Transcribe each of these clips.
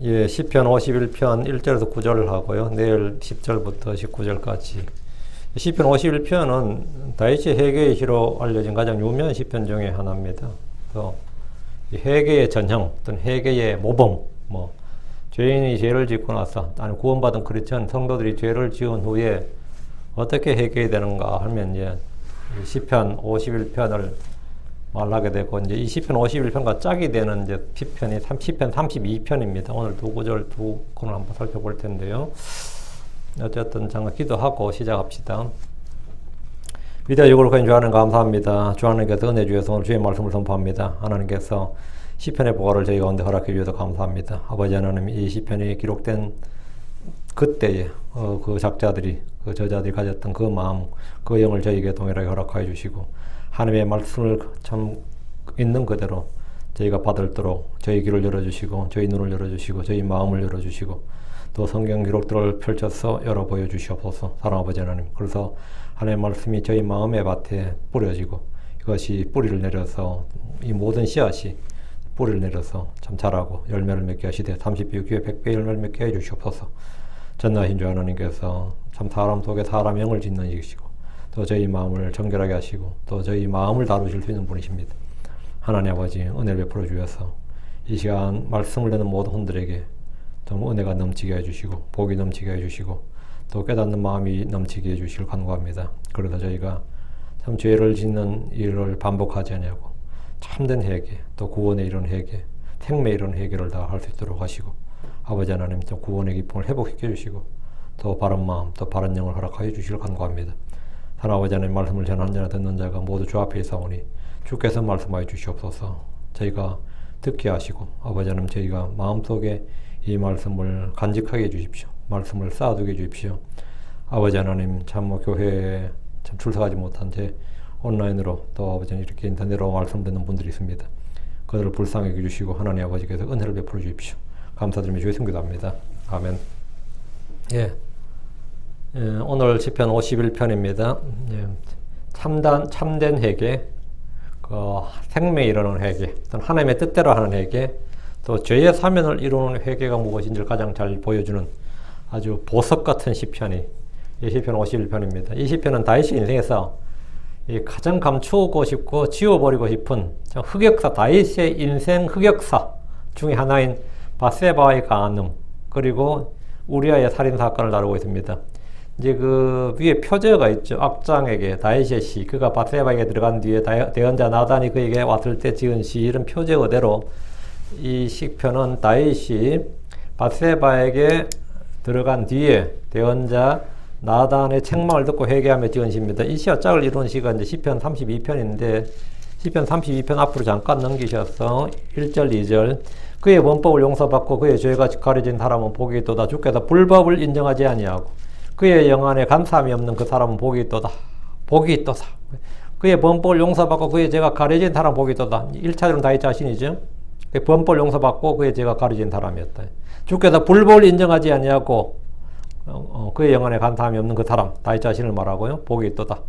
예, 시편 51편 1절에서 9절을 하고요. 내일 10절부터 19절까지. 시편 51편은 다윗의 회개의 시로 알려진 가장 유명한 시편 중에 하나입니다. 그래서 회개의 전형, 어떤 회개의 모범, 죄인이 죄를 짓고 나서, 아니 구원받은 크리스천 성도들이 죄를 지은 후에 어떻게 회개해야 되는가 하면 이제 시편 51편을 말하게 되고, 이제 이 시편 51편과 짝이 되는 이제 시편이 시편 32편입니다. 오늘 두 구절 두 권을 한번 살펴볼 텐데요. 어쨌든 잠깐 기도하고 시작합시다. 위대하고 거룩하신 주 하나님 감사합니다. 주 하나님께서 은혜 주셔서 오늘 주의 말씀을 선포합니다. 하나님께서 시편의 보고를 저희 가운데 허락해 주셔서 감사합니다. 아버지 하나님, 이 시편이 기록된 그때에 그 작자들이, 그 저자들이 가졌던 그 마음, 그 영을 저희에게 동일하게 허락하여 주시고, 하나님의 말씀을 참 있는 그대로 저희가 받을도록 저희 귀를 열어주시고, 저희 눈을 열어주시고, 저희 마음을 열어주시고, 또 성경 기록들을 펼쳐서 열어 보여주시옵소서. 사랑하는 아버지 하나님, 그래서 하나님의 말씀이 저희 마음의 밭에 뿌려지고, 이것이 뿌리를 내려서 이 모든 씨앗이 뿌리를 내려서 참 자라고 열매를 맺게 하시되 30배, 60배, 100배 열매를 맺게 해 주시옵소서. 전능하신 주 하나님께서 참 사람 속에 사람 영을 짓는 이시고, 또 저희 마음을 정결하게 하시고, 또 저희 마음을 다루실 수 있는 분이십니다. 하나님 아버지, 은혜를 베풀어 주셔서 이 시간 말씀을 듣는 모든 분들에게 좀 은혜가 넘치게 해주시고, 복이 넘치게 해주시고, 또 깨닫는 마음이 넘치게 해주시길 간구합니다. 그래서 저희가 참 죄를 짓는 일을 반복하지 않냐고 참된 회개, 또 구원에 이른 회개, 생명에 이른 회개를 다 할 수 있도록 하시고, 아버지 하나님 또 구원의 기쁨을 회복시켜 주시고, 또 바른 마음, 또 바른 영을 허락하여 주시길 간구합니다. 하나님 아버지 하나님, 말씀을 전하는 자나 듣는 자가 모두 주 앞에 있사오니 주께서 말씀하여 주시옵소서. 저희가 듣게 하시고, 아버지 하나님 저희가 마음속에 이 말씀을 간직하게 해주십시오. 말씀을 쌓아두게 해주십시오. 아버지 하나님, 참 교회에 참 출석하지 못한 채 온라인으로, 또 아버지 이렇게 인터넷으로 말씀 듣는 분들이 있습니다. 그들을 불쌍히 해주시고, 하나님 아버지께서 은혜를 베풀어 주십시오. 감사드리며 주의 성기도합니다. 아멘. 예. 오늘 시편 51편입니다. 예. 참된 회개, 생명에 이르는 회개, 또는 하나님의 뜻대로 하는 회개, 또 죄의 사면을 이루는 회개가 무엇인지를 가장 잘 보여주는 아주 보석 같은 시편이 이 시편 51편입니다. 이 시편은 다윗의 인생에서 가장 감추고 싶고 지워버리고 싶은 흑역사, 다윗의 인생 흑역사 중에 하나인 밧세바의 간음, 그리고 우리아의 살인 사건을 다루고 있습니다. 이제 그 위에 표제가 있죠. 악장에게 다윗의 시, 그가 밧세바에게 들어간 뒤에 대언자 나단이 그에게 왔을 때 지은 시, 이런 표제 그대로 이 시편은 다윗이 밧세바에게 들어간 뒤에 대언자 나단의 책망을 듣고 회개하며 지은 시입니다. 이 시와 짝을 이룬 시가 이제 시편 32편인데, 시편 32편 앞으로 잠깐 넘기셔서 1절, 2절. 그의 범법을 용서받고 그의 죄가 가려진 사람은 복이 있도다. 주께서 불법을 인정하지 아니하고 그의 영안에 간사함이 없는 그 사람은 복이 있도다. 복이 있도다. 그의 범법을 용서받고 그의 죄가 가려진 사람은 복이 있도다. 1차적으로는 다윗 자신이죠. 그의 범법을 용서받고 그의 죄가 가려진 사람이었다. 주께서 불법을 인정하지 아니하고 그의 영안에 간사함이 없는 그 사람, 다윗 자신을 말하고요. 복이 있도다.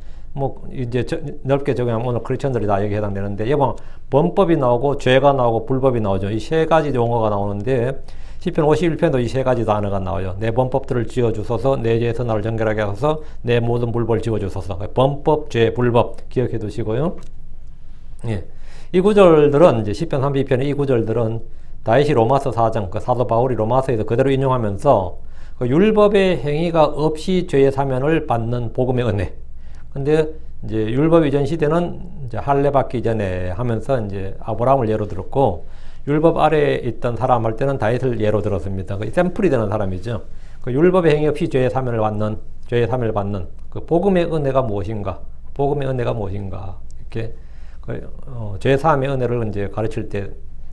이제 넓게 적용하면 오늘 크리스천들이 다 여기 해당되는데, 여방 범법이 나오고 죄가 나오고 불법이 나오죠. 이 세 가지 용어가 나오는데, 시편 51편도 이 세 가지 단어가 나와요. 내 범법들을 지어주소서, 내 죄에서 나를 정결하게 하소서, 내 모든 불법을 지워주소서. 범법, 죄, 불법 기억해 두시고요. 예. 이 구절들은 이제 시편 32편의 이 구절들은 다윗이 로마서 4장, 그 사도 바울이 로마서에서 그대로 인용하면서 그 율법의 행위가 없이 죄의 사면을 받는 복음의 은혜. 근데 이제 율법 이전 시대는 이제 할례 받기 전에 하면서 이제 아브라함을 예로 들었고, 율법 아래에 있던 사람 할 때는 다윗을 예로 들었습니다. 그 샘플이 되는 사람이죠. 그 율법의 행위 없이 죄의 사면을 받는 그 복음의 은혜가 무엇인가? 복음의 은혜가 무엇인가? 이렇게 죄 사함의 은혜를 이제 가르칠 때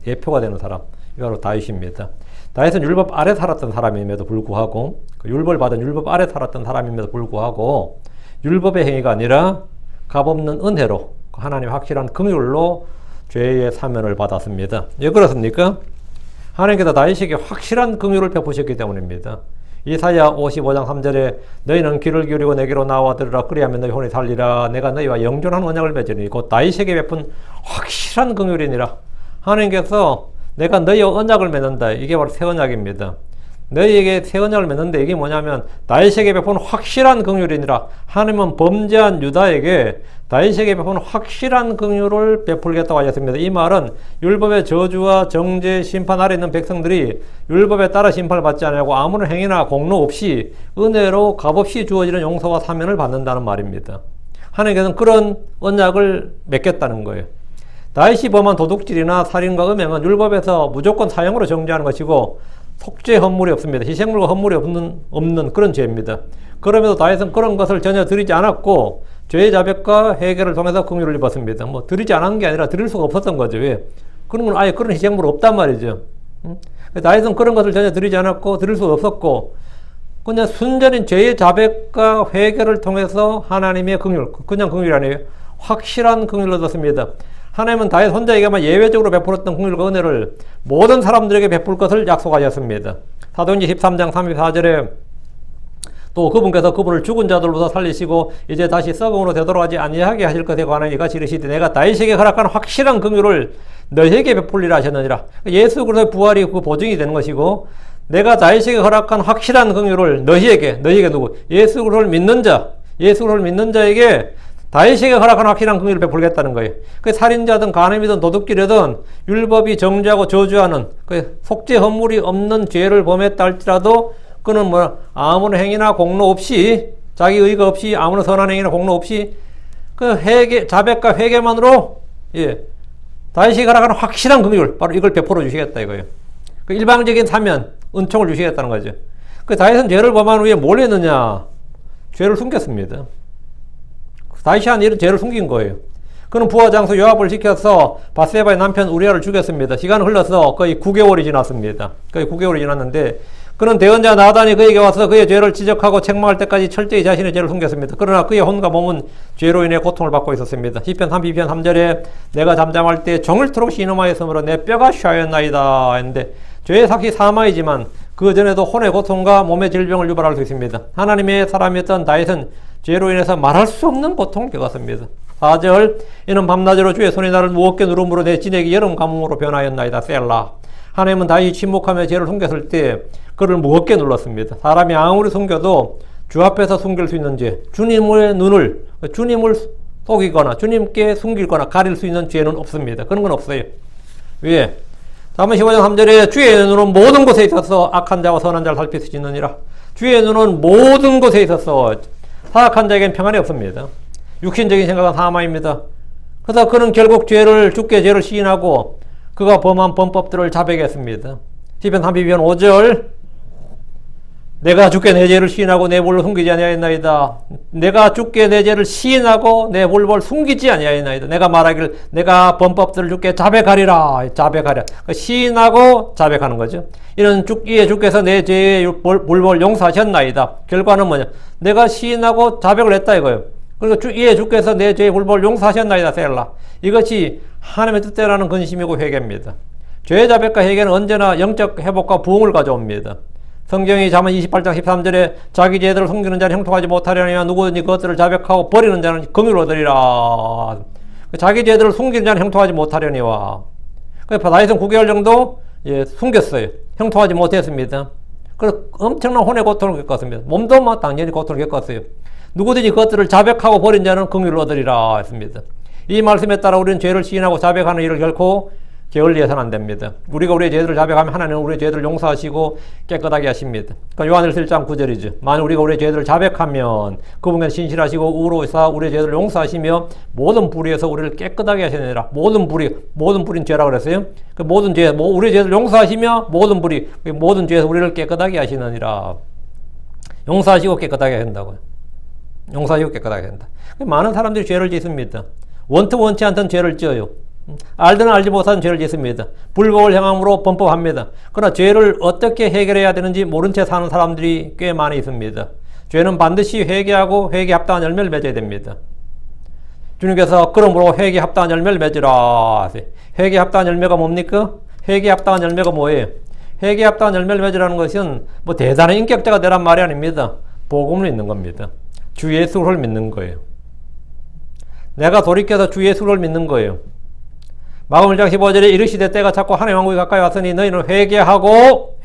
예표가 되는 사람, 이 바로 다윗입니다. 다윗은 율법 아래 살았던 사람임에도 불구하고, 율법을 받은 율법 아래 살았던 사람임에도 불구하고 율법의 행위가 아니라 값없는 은혜로, 하나님의 확실한 긍휼로 죄의 사면을 받았습니다. 왜 그렇습니까? 하나님께서 다윗에게 확실한 긍휼을 베푸셨기 때문입니다. 이사야 55장 3절에 너희는 귀를 기울이고 내게로 나와 들으라. 그리하면 너희 혼이 살리라. 내가 너희와 영존한 언약을 맺으니 곧 다윗에게 베푼 확실한 긍휼이니라. 하나님께서 내가 너희와 언약을 맺는다. 이게 바로 새 언약입니다. 너희에게 새 언약을 맺는데 이게 뭐냐면 다윗에게 베푸는 확실한 긍휼이니라. 하나님은 범죄한 유다에게 다윗에게 베푸는 확실한 긍휼을 베풀겠다고 하셨습니다. 이 말은 율법의 저주와 정죄, 심판 아래 있는 백성들이 율법에 따라 심판을 받지 않고 아무런 행위나 공로 없이 은혜로 값없이 주어지는 용서와 사면을 받는다는 말입니다. 하나님께서는 그런 언약을 맺겠다는 거예요. 다윗이 범한 도둑질이나 살인과 음행은 율법에서 무조건 사형으로 정죄하는 것이고 속죄 헌물이 없습니다. 희생물과 헌물이 없는 그런 죄입니다. 그럼에도 다윗은 그런 것을 전혀 드리지 않았고 죄의 자백과 회개를 통해서 긍휼을 입었습니다. 뭐 드리지 않은 게 아니라 드릴 수가 없었던 거죠. 왜? 그런 건 아예 그런 희생물이 없단 말이죠. 다윗은 그런 것을 전혀 드리지 않았고 드릴 수가 없었고 그냥 순전히 죄의 자백과 회개를 통해서 하나님의 긍휼, 그냥 긍휼이 아니에요. 확실한 긍휼을 얻었습니다. 하나님은 다윗 혼자에게만 예외적으로 베풀었던 긍휼과 은혜를 모든 사람들에게 베풀 것을 약속하셨습니다. 사도행전 13장 34절에 또 그분께서 그분을 죽은 자들로부터 살리시고 이제 다시 썩음으로 되돌아가지 아니하게 하실 것에 관하여 이같이 이르시되 내가 다윗에게 허락한 확실한 긍휼을 너희에게 베풀리라 하셨느니라. 예수 그리스도의 부활이 그 보증이 되는 것이고 내가 다윗에게 허락한 확실한 긍휼을 너희에게 누구? 예수 그리스도를 믿는 자, 예수 그리스도를 믿는 자에게 다윗에게 허락한 확실한 긍휼을 베풀겠다는 거예요. 그 살인자든 간음이든 도둑질이든 율법이 정죄하고 저주하는 그 속죄 헌물이 없는 죄를 범했다 할지라도 그는 뭐 아무런 행위나 공로 없이 자기 의가 없이 아무런 선한 행위나 공로 없이 그 회개 자백과 회개만으로 다윗에게 허락한 확실한 긍휼 바로 이걸 베풀어 주시겠다 이거예요. 그 일방적인 사면 은총을 주시겠다는 거죠. 그 다윗은 죄를 범한 후에 뭘 했느냐? 죄를 숨겼습니다. 다윗이 한 일은 죄를 숨긴 거예요. 그는 부하 장수 요압을 시켜서 바세바의 남편 우리아를 죽였습니다. 시간이 흘러서 거의 9개월이 지났습니다. 거의 9개월이 지났는데 그는 대언자 나단이 그에게 와서 그의 죄를 지적하고 책망할 때까지 철저히 자신의 죄를 숨겼습니다. 그러나 그의 혼과 몸은 죄로 인해 고통을 받고 있었습니다. 시편 32편 3절에 내가 잠잠할 때 종일토록 신음하였으므로 내 뼈가 쉬었나이다 했는데 죄의 삭이 사망이지만 그 전에도 혼의 고통과 몸의 질병을 유발할 수 있습니다. 하나님의 사람이었던 다윗은 죄로 인해서 말할 수 없는 고통을 겪었습니다. 4절 이는 밤낮으로 주의 손이 나를 무겁게 누름으로 내 진액이 여름 가뭄으로 변하였나이다. 셀라. 하나님은 다윗이 침묵하며 죄를 숨겼을 때 그를 무겁게 눌렀습니다. 사람이 아무리 숨겨도 주 앞에서 숨길 수 있는 죄, 주님의 눈을, 주님을 속이거나 주님께 숨기거나 가릴 수 있는 죄는 없습니다. 그런 건 없어요. 왜? 잠언 15장 3절에 주의 눈은 모든 곳에 있어서 악한 자와 선한 자를 살필 수 있느니라. 주의 눈은 모든 곳에 있어서 사악한 자에겐 평안이 없습니다. 육신적인 생각은 사망입니다. 그래서 그는 결국 주께 죄를 시인하고 그가 범한 범법들을 자백했습니다. 시편 32편 5절 내가 주께 내 죄를 시인하고 내 볼을 숨기지 아니하였나이다. 내가 주께 내 죄를 시인하고 내 볼을 숨기지 아니하였나이다. 내가 말하기를 내가 범법들을 주께 자백하리라. 자백하리라. 시인하고 자백하는 거죠. 이는 이에 주께서 내 죄의 볼을 용서하셨나이다. 결과는 뭐냐? 내가 시인하고 자백을 했다 이거예요. 그리고 이에 주께서 내 죄의 볼을 용서하셨나이다. 셀라. 이것이 하나님의 뜻대로라는 근심이고 회개입니다. 죄의 자백과 회개는 언제나 영적 회복과 부흥을 가져옵니다. 성경이 잠언 28장 13절에 자기 죄들을 숨기는 자는 형통하지 못하려니와 누구든지 그것들을 자백하고 버리는 자는 긍휼을 얻으리라. 자기 죄들을 숨기는 자는 형통하지 못하려니와. 다윗은 9개월 정도 숨겼어요. 형통하지 못했습니다. 그래서 엄청난 혼의 고통을 겪었습니다. 몸도 당연히 고통을 겪었어요. 누구든지 그것들을 자백하고 버린 자는 긍휼을 얻으리라 했습니다. 이 말씀에 따라 우리는 죄를 시인하고 자백하는 일을 결코 게을리해서는 안 됩니다. 우리가 우리의 죄들을 자백하면 하나님은 우리의 죄들을 용서하시고 깨끗하게 하십니다. 그러니까 요한일서 1장 9절이죠. 만일 우리가 우리의 죄들을 자백하면 그분께서 신실하시고 우로서 우리의 죄들을 용서하시며 모든 불의에서 우리를 깨끗하게 하시느니라. 모든 불인 죄라고 그랬어요. 그 모든 죄, 우리의 죄들을 용서하시며 모든 죄에서 우리를 깨끗하게 하시느니라. 용서하시고 깨끗하게 한다고요. 용서하시고 깨끗하게 한다. 많은 사람들이 죄를 짓습니다. 원치 않던 죄를 지어요. 알든 알지 못한 죄를 짓습니다. 불법을 행함으로 범법합니다. 그러나 죄를 어떻게 해결해야 되는지 모른 채 사는 사람들이 꽤 많이 있습니다. 죄는 반드시 회개하고 회개에 합당한 열매를 맺어야 됩니다. 주님께서 그러므로 회개에 합당한 열매를 맺으라. 회개에 합당한 열매가 뭡니까? 회개에 합당한 열매가 뭐예요? 회개에 합당한 열매를 맺으라는 것은 뭐 대단한 인격자가 되란 말이 아닙니다. 복음을 믿는 겁니다. 주 예수를 믿는 거예요. 내가 돌이켜서 주 예수를 믿는 거예요. 마가복음 1장 15절에 이르시되 때가 찼고 하나님의 왕국이 가까이 왔으니 너희는 회개하고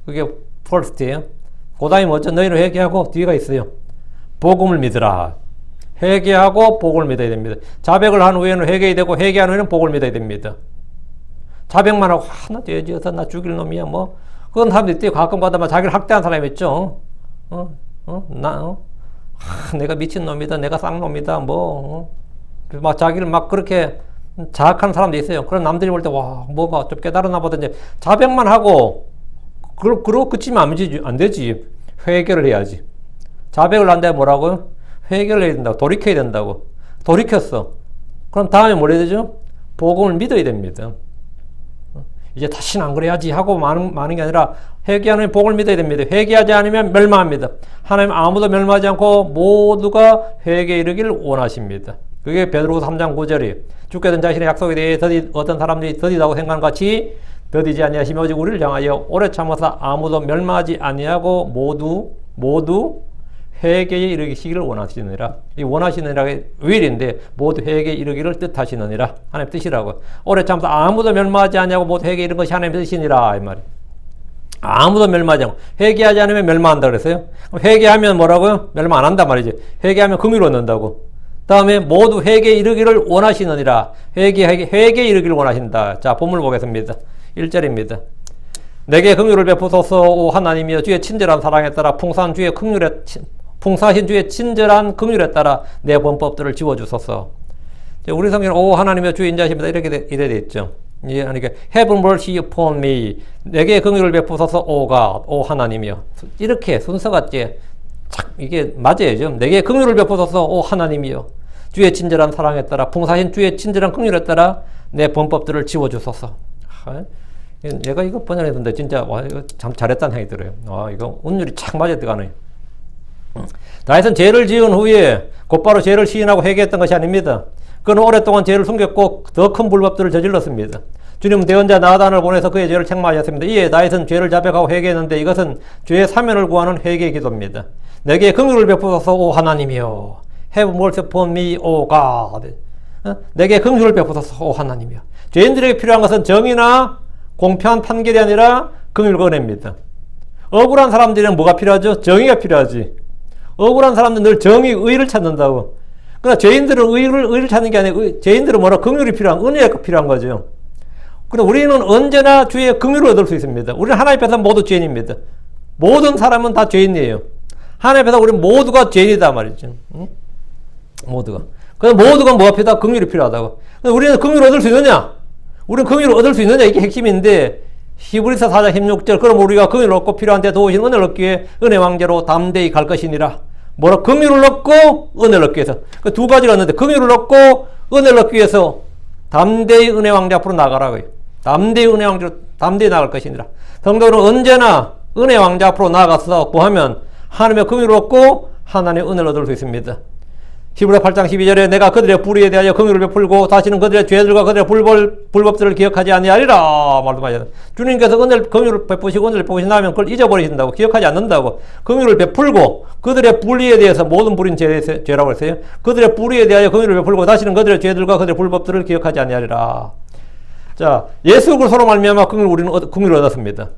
그게 first예요. 그 다음에 뭐죠? 너희는 회개하고 뒤가 있어요. 복음을 믿으라. 회개하고 복음을 믿어야 됩니다. 자백을 한 후에는 회개해야 되고 회개한 후에는 복음을 믿어야 됩니다. 자백만 하고 나 죄 지어서 나 죽일 놈이야 뭐 그런 사람들이 있대요. 가끔 가다가 자기를 학대한 사람이 있죠. 내가 미친 놈이다. 내가 쌍놈이다. 막 자기를 막 그렇게 자학하는 사람도 있어요. 그런 남들이 볼 때 와 뭐가 좀 깨달았나 보다. 자백만 하고 그러고 그치면 안 되지. 회개를 해야지. 자백을 한다면 뭐라고요? 회개를 해야 된다고. 돌이켜야 된다고. 돌이켰어. 그럼 다음에 뭘 해야 되죠? 복음을 믿어야 됩니다. 이제 다시는 안 그래야지 하고 많은 게 아니라 회개하는 복을 믿어야 됩니다. 회개하지 않으면 멸망합니다. 하나님 아무도 멸망하지 않고 모두가 회개에 이르기를 원하십니다. 그게 베드로후서 3장 9절이에요. 주께 든 자신의 약속에 대해 어떤 사람들이 더디다고 생각하는 같이 더디지 아니하시며 오직 우리를 향하여 오래 참아서 아무도 멸망하지 아니하고 모두 회개에 이르시기를 원하시느니라. 이 원하시느니라가 위일인데 모두 회개에 이르기를 뜻하시느니라. 하나님 뜻이라고. 오래 참아서 아무도 멸망하지 아니하고 모두 회개에 이르는 것이 하나님의 뜻이니라 이 말이에요. 아무도 멸망하지 않고 회개하지 않으면 멸망한다 그랬어요. 회개하면 뭐라고요? 멸망 안 한단 말이지. 회개하면 긍휼을 얻는다고. 다음에 모두 회개에 이르기를 원하시느니라. 회개에 이르기를 원하신다. 자, 본문을 보겠습니다. 1절입니다. 내게 긍휼을 베푸소서 오 하나님이여 주의 친절한 사랑에 따라 풍성하신 주의 친절한 긍휼에 따라 내 범법들을 지워주소서. 우리 성경은 오 하나님이여 주의 인자십니다. 이래 돼 있죠. 그러니까 Have mercy upon me. 내게 긍휼을 베푸소서 오 God, 오 하나님이여. 이렇게 순서가 이게 맞아야죠. 내게 긍휼을 베푸소서 오 하나님이여. 주의 친절한 사랑에 따라 풍성하신 주의 친절한 긍휼에 따라 내 범법들을 지워주소서. 내가 이거 번역했는데 진짜 와 이거 참 잘했다는 생각이 들어요. 이거 운율이 착 맞아 들어가네요. 다윗은 죄를 지은 후에 곧바로 죄를 시인하고 회개했던 것이 아닙니다. 그는 오랫동안 죄를 숨겼고 더 큰 불법들을 저질렀습니다. 주님은 대언자 나단을 보내서 그의 죄를 책망하셨습니다. 이에 다윗은 죄를 자백하고 회개했는데 이것은 죄의 사면을 구하는 회개의 기도입니다. 내게 긍휼을 베푸소서 오 하나님이여. Have mercy upon me, O God. 내게 긍휼을 베푸소서 오 하나님이여. 죄인들에게 필요한 것은 정의나 공평한 판결이 아니라 긍휼과 은혜입니다. 억울한 사람들은 뭐가 필요하죠? 정의가 필요하지. 억울한 사람들은 늘 정의, 의를 찾는다고. 그러나 죄인들은 의를 찾는 게 아니고 죄인들은 뭐라 긍휼이 필요한, 은혜가 필요한 거죠. 그러나 우리는 언제나 주의 긍휼을 얻을 수 있습니다. 우리는 하나님 앞에서 모두 죄인입니다. 모든 사람은 다 죄인이에요. 하나님 앞에서 우리는 모두가 죄인이다 말이죠. 응? 모두가. 그래서 모두가 뭐가 필요하다? 긍휼이 필요하다고. 우리는 긍휼을 얻을 수 있느냐? 우리는 긍휼을 얻을 수 있느냐? 이게 핵심인데 히브리서 4장 16절 그럼 우리가 긍휼을 얻고 필요한 데 도우신 은혜를 얻기 위해 은혜 왕제로 담대히 갈 것이니라. 뭐라? 긍휼을 얻고 은혜를 얻기 위해서. 그 두 가지를 얻는데 긍휼을 얻고 은혜를 얻기 위해서 담대히 은혜 왕제 앞으로 나가라고요. 담대히 은혜 왕제로 담대히 나갈 것이니라. 성도는 언제나 은혜 왕제 앞으로 나가서 구하면 하나님의 긍휼을 얻고 하나님의 은혜를 얻을 수 있습니다. 히브리서 8장 12절에 내가 그들의 불의에 대하여 긍휼을 베풀고 다시는 그들의 죄들과 그들의 불법들을 기억하지 아니하리라 말씀하셨다. 주님께서 긍휼을 베푸시고 은혜를 베푸신 다음에 그걸 잊어버리신다고, 기억하지 않는다고. 긍휼을 베풀고 그들의 불의에 대해서 모든 불인 죄라고 했어요. 그들의 불의에 대하여 긍휼을 베풀고 다시는 그들의 죄들과 그들의 불법들을 기억하지 아니하리라. 자, 예수 그리스도로 말미암아 우리는 긍휼을 얻었습니다.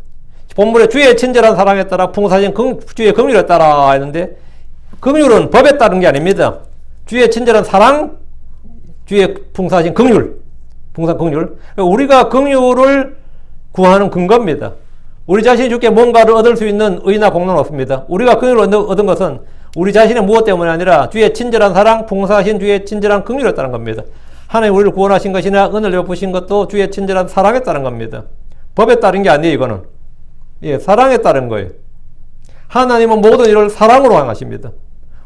본문에 주의 친절한 사랑에 따라 풍성하신 주의 긍휼에 따라 했는데 긍휼은 법에 따른 게 아닙니다. 주의 친절한 사랑, 주의 풍성하신 긍휼, 우리가 긍휼을 구하는 근거입니다. 우리 자신이 주께 뭔가를 얻을 수 있는 의나 공로는 없습니다. 우리가 긍휼을 얻은 것은 우리 자신의 무엇 때문이 아니라 주의 친절한 사랑, 풍성하신 주의 친절한 긍휼에 따른 겁니다. 하나님 우리를 구원하신 것이나 은혜를 베푸신 것도 주의 친절한 사랑에 따른 겁니다. 법에 따른 게 아니에요, 이거는. 예, 사랑에 따른 거예요. 하나님은 모든 일을 사랑으로 행하십니다.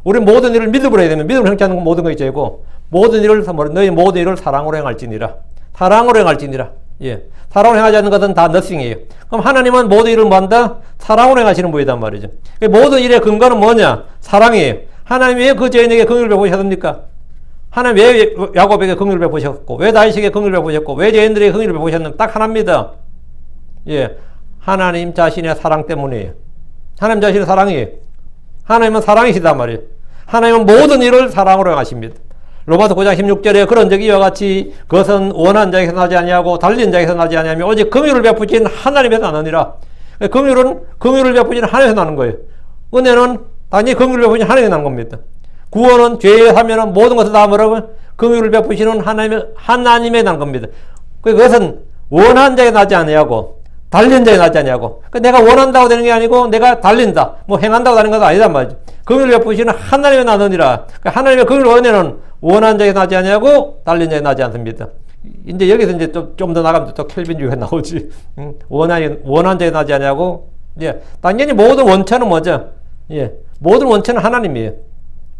우리 모든 일을 믿음으로 해야 되면 믿음을 행치 않는 모든 것이 죄고 모든 일을 너희 모든 일을 사랑으로 행할지니라. 사랑으로 행할지니라. 예, 사랑으로 행하지 않는 것은 다 nothing이에요. 그럼 하나님은 모든 일을 뭐한다? 사랑으로 행하시는 분이단 말이죠. 모든 일의 근거는 뭐냐? 사랑이에요. 하나님이 왜 그 죄인에게 긍휼을 베푸셨습니까? 하나님 왜 야곱에게 긍휼을 베푸셨고 왜 다윗에게 긍휼을 베푸셨고 왜 죄인들에게 긍휼을 베푸셨는지 딱 하나입니다. 예, 하나님 자신의 사랑 때문이에요. 하나님 자신의 사랑이에요. 하나님은 사랑이시단 말이에요. 하나님은 모든 일을 사랑으로 행하십니다. 로마서 9장 16절에 그런 적이 이와 같이 그것은 원한 자에게서 나지 아니하고 달린 자에게서 나지 아니하며 오직 긍휼을 베푸신 하나님에서 나느니라. 긍휼을 베푸신 하나님에서 나는 거예요. 은혜는 단지 긍휼을 베푸신 하나님에서 나는 겁니다. 구원은 죄에 사면은 모든 것을 다 뭐라고 긍휼을 베푸시는 하나님에 난 겁니다. 그것은 원한 자에 나지 아니하고 달린 자에 나지 아니하고 내가 원한다고 되는 게 아니고 내가 달린다 뭐 행한다고 되는 것도 아니단 말이죠. 긍휼을 베푸시는 하나님에 나느니라. 하나님의 긍휼 은혜는 원한 자에 나지 아니하고 달린 자에 나지 않습니다. 이제 여기서 이제 좀 더 나가면 또 켈빈주의가 나오지. 원한 자에 나지 아니하고 예, 당연히 모든 원천은 뭐죠? 예, 모든 원천은 하나님이에요.